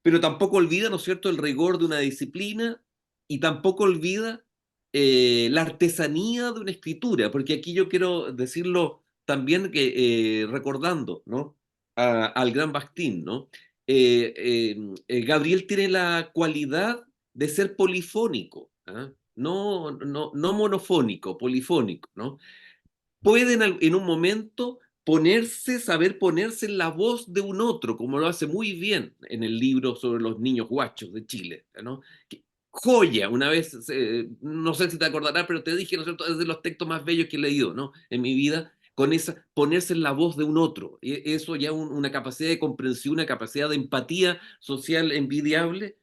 pero tampoco olvida, ¿no es cierto?, el rigor de una disciplina, y tampoco olvida la artesanía de una escritura, porque aquí yo quiero decirlo también, que recordando, ¿no?, al gran Bakhtin, ¿no? Gabriel tiene la cualidad de ser polifónico, ¿ah? No monofónico, polifónico, ¿no? Puede en un momento saber ponerse en la voz de un otro, como lo hace muy bien en el libro sobre los niños guachos de Chile, ¿no? Joya, una vez, no sé si te acordarás, pero te dije, ¿no es cierto?, es de los textos más bellos que he leído, ¿no?, en mi vida, con esa, ponerse en la voz de un otro. Eso ya una capacidad de comprensión, una capacidad de empatía social envidiable.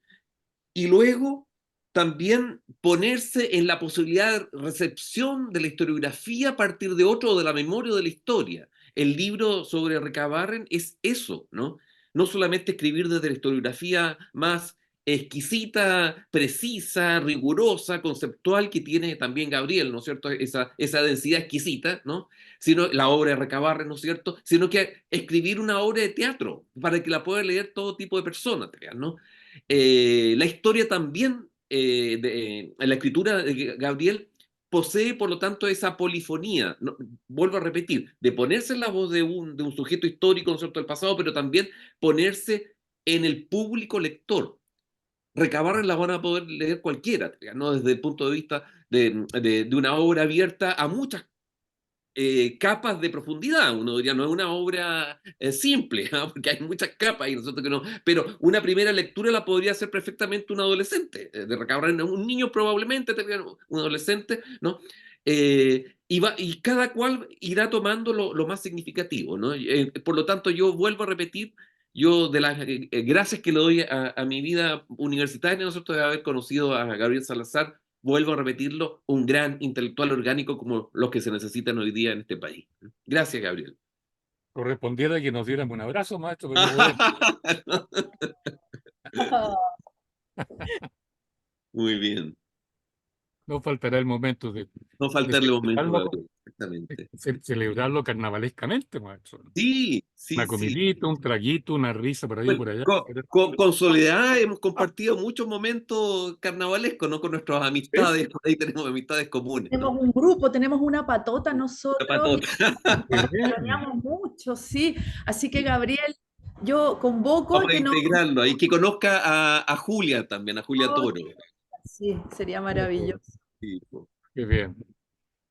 Y luego también ponerse en la posibilidad de recepción de la historiografía a partir de otro, o de la memoria o de la historia. El libro sobre Recabarren es eso, ¿no? no solamente escribir desde la historiografía más exquisita, precisa, rigurosa, conceptual que tiene también Gabriel, ¿no es cierto? Esa densidad exquisita, ¿no? Sino la obra de Recabarren, ¿no es cierto? Sino que escribir una obra de teatro para que la pueda leer todo tipo de personas, ¿no? La historia también, la escritura de Gabriel posee, por lo tanto, esa polifonía, ¿no? Vuelvo a repetir, de ponerse en la voz de un sujeto histórico, ¿no es cierto?, del pasado, pero también ponerse en el público lector. Recabarren la van a poder leer cualquiera, ¿no? Desde el punto de vista de una obra abierta a muchas capas de profundidad. Uno diría, no es una obra simple, ¿no? Porque hay muchas capas y nosotros que no. Pero una primera lectura la podría hacer perfectamente un adolescente. De Recabarren, un niño probablemente, un adolescente, ¿no? Y cada cual irá tomando lo más significativo, ¿no? Por lo tanto, yo vuelvo a repetir, yo de las gracias que le doy a mi vida universitaria, nosotros de haber conocido a Gabriel Salazar, vuelvo a repetirlo, un gran intelectual orgánico como los que se necesitan hoy día en este país. Gracias, Gabriel. Correspondiera que nos diéramos un abrazo, maestro, pero no podemos. Muy bien. No faltará el momento de No faltarle momento, celebrarlo, Gabriel. Exactamente. celebrarlo carnavalescamente, maestro. Sí, sí, Una sí. comidita, un traguito, una risa por ahí y Bueno, por allá. con Soledad hemos compartido muchos momentos carnavalescos, ¿no? Con nuestras amistades, por ahí tenemos amistades comunes, ¿no? Tenemos un grupo, tenemos una patota La nosotros, patota. Qué nos bien. coloreamos mucho, sí. Así que, Gabriel, yo convoco a Vamos a que nos... integrarlo ahí, que conozca a Julia también, a Julia Oh, Toro. sí, sería maravilloso. Sí, po. Qué bien.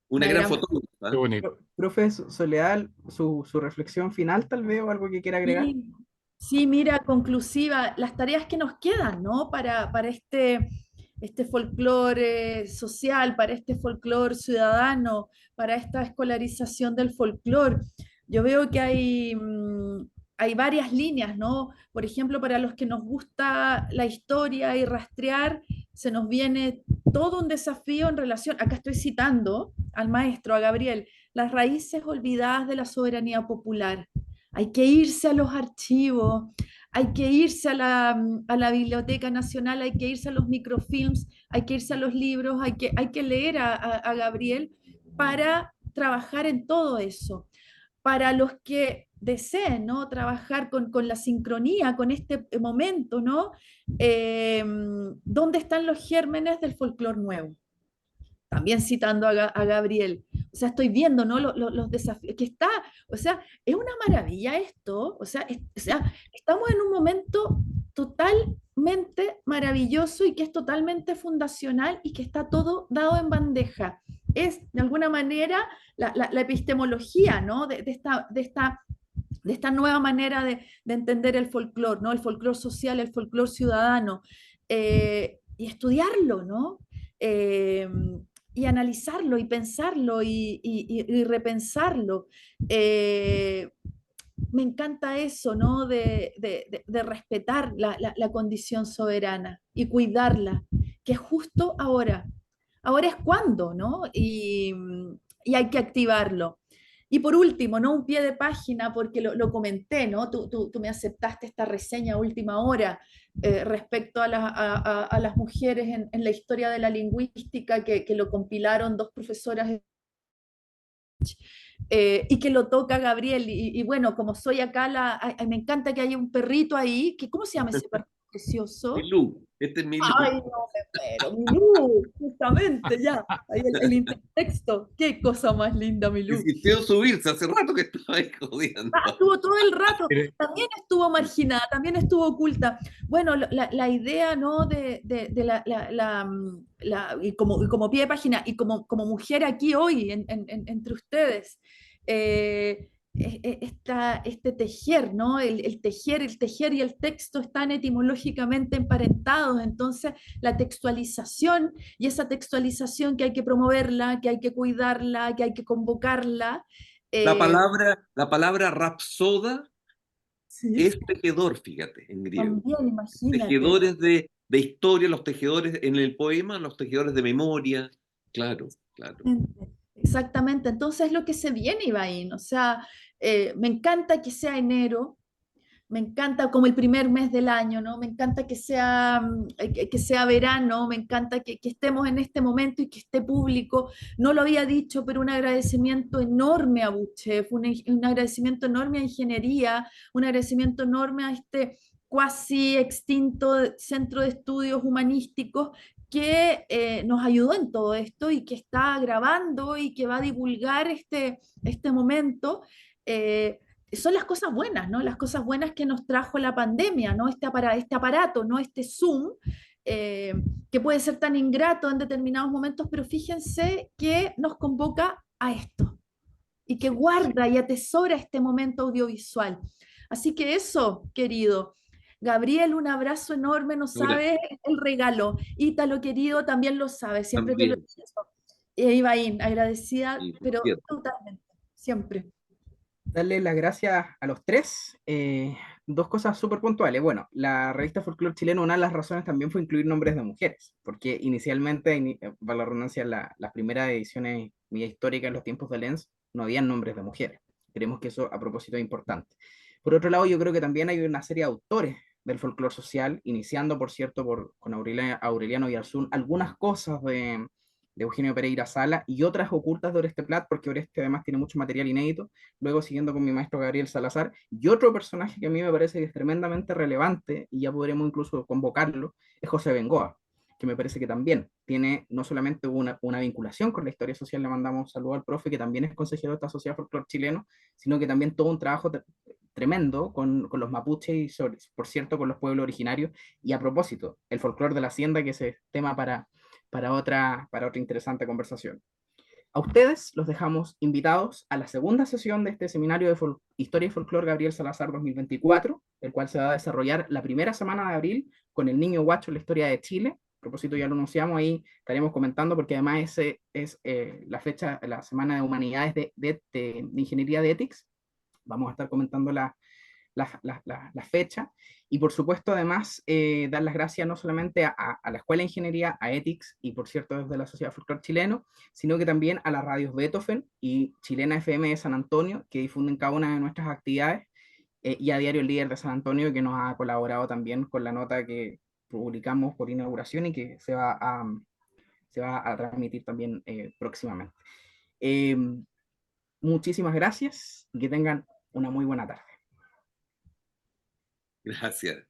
Una Una gran gran... fotógrafa. Qué bonito. Profe Soledad, su reflexión final tal vez o algo que quiera agregar. Sí, sí, mira, conclusiva, las tareas que nos quedan, ¿no? Para este folclore social, para este folclore ciudadano, para esta escolarización del folclore. Yo veo que hay varias líneas, ¿no? Por ejemplo, para los que nos gusta la historia y rastrear, se nos viene todo un desafío en relación, acá estoy citando al maestro, a Gabriel, las raíces olvidadas de la soberanía popular. Hay que irse a los archivos, hay que irse a la Biblioteca Nacional, hay que irse a los microfilms, hay que irse a los libros, hay que leer a Gabriel para trabajar en todo eso. Para los que deseen, ¿no? Trabajar con la sincronía, con este momento, ¿no? ¿Dónde están los gérmenes del folclore nuevo? También citando a Gabriel. O sea, estoy viendo, ¿no? Los desafíos, que está, o sea, es una maravilla esto, o sea, estamos en un momento totalmente maravilloso y que es totalmente fundacional y que está todo dado en bandeja. Es, de alguna manera, la epistemología, ¿no? De esta nueva manera de entender el folclore, ¿no? El folclore social, el folclore ciudadano, y estudiarlo, ¿no? Eh, y analizarlo y pensarlo y repensarlo. Me encanta eso, ¿no? De respetar la condición soberana y cuidarla, que es justo ahora. Ahora es cuando, ¿no? Y hay que activarlo. Y por último, ¿no? Un pie de página, porque lo comenté, ¿no? Tú me aceptaste esta reseña a última hora respecto a las mujeres en la historia de la lingüística, que lo compilaron dos profesoras y que lo toca Gabriel. Y bueno, como soy acá, me encanta que haya un perrito ahí, que, ¿cómo se llama ese perro precioso? Milú, este es Milú. Ay, no me muero, Milú, justamente, ya, ahí el intertexto, qué cosa más linda, Milú. Insistió en subirse, hace rato que estaba ahí jodiendo. Estuvo todo el rato, también estuvo marginada, también estuvo oculta. Bueno, la idea, ¿no? De y como pie de página y como mujer aquí hoy, entre ustedes, este tejer, ¿no? El tejer y el texto están etimológicamente emparentados, entonces la textualización y esa textualización que hay que promoverla, que hay que cuidarla, que hay que convocarla. La palabra rapsoda Sí, es tejedor, fíjate, en griego. también, imagínate. Tejedores de historia, los tejedores en el poema, los tejedores de memoria. Claro, claro. Exactamente, entonces es lo que se viene, Ibaín. O sea, me encanta que sea enero, me encanta como el primer mes del año, ¿no? Me encanta que sea verano, me encanta que estemos en este momento y que esté público. No lo había dicho, pero un agradecimiento enorme a Buchef, un agradecimiento enorme a Ingeniería, un agradecimiento enorme a este cuasi extinto Centro de Estudios Humanísticos que nos ayudó en todo esto y que está grabando y que va a divulgar este momento. Son las cosas buenas, ¿no? Las cosas buenas que nos trajo la pandemia, ¿no? Este aparato, ¿no? Este Zoom, eh, que puede ser tan ingrato en determinados momentos, pero fíjense que nos convoca a esto y que guarda y atesora este momento audiovisual. Así que eso, querido. Gabriel, un abrazo enorme, no sabe el regalo. Ítalo, querido, también lo sabe, siempre te lo he También. dicho. Ibaín, agradecida, Y, por pero cierto, totalmente, siempre. Darle las gracias a los tres. Dos cosas súper puntuales. Bueno, la revista Folklore Chileno, una de las razones también fue incluir nombres de mujeres, porque inicialmente, para la redundancia, las primeras ediciones históricas en los tiempos de Lenz no habían nombres de mujeres. Creemos que eso a propósito es importante. Por otro lado, yo creo que también hay una serie de autores del folclore social, iniciando, por cierto, con Aureliano Oyarzún, algunas cosas de Eugenio Pereira Sala y otras ocultas de Oreste Plat, porque Oreste además tiene mucho material inédito, luego siguiendo con mi maestro Gabriel Salazar, y otro personaje que a mí me parece que es tremendamente relevante, y ya podremos incluso convocarlo, es José Bengoa, que me parece que también tiene no solamente una vinculación con la historia social, le mandamos saludo al profe, que también es consejero de esta Sociedad Folclor Chileno, sino que también todo un trabajo tremendo con los mapuches y, por cierto, con los pueblos originarios. Y a propósito, el folclore de la hacienda, que es tema para otra interesante conversación. A ustedes los dejamos invitados a la segunda sesión de este seminario de Historia y Folclore Gabriel Salazar 2024, el cual se va a desarrollar la primera semana de abril con el Niño Guacho, la historia de Chile. A propósito, ya lo anunciamos, ahí estaremos comentando, porque además ese es la fecha, la semana de humanidades de Ingeniería de Ethics. Vamos a estar comentando la fecha, y por supuesto además dar las gracias no solamente a la Escuela de Ingeniería, a Ethics y por cierto desde la Sociedad Folclor Chileno, sino que también a las radios Beethoven y Chilena FM de San Antonio, que difunden cada una de nuestras actividades, y a Diario El Líder de San Antonio, que nos ha colaborado también con la nota que publicamos por inauguración y que se va a transmitir también próximamente. Muchísimas gracias y que tengan una muy buena tarde. gracias a todos.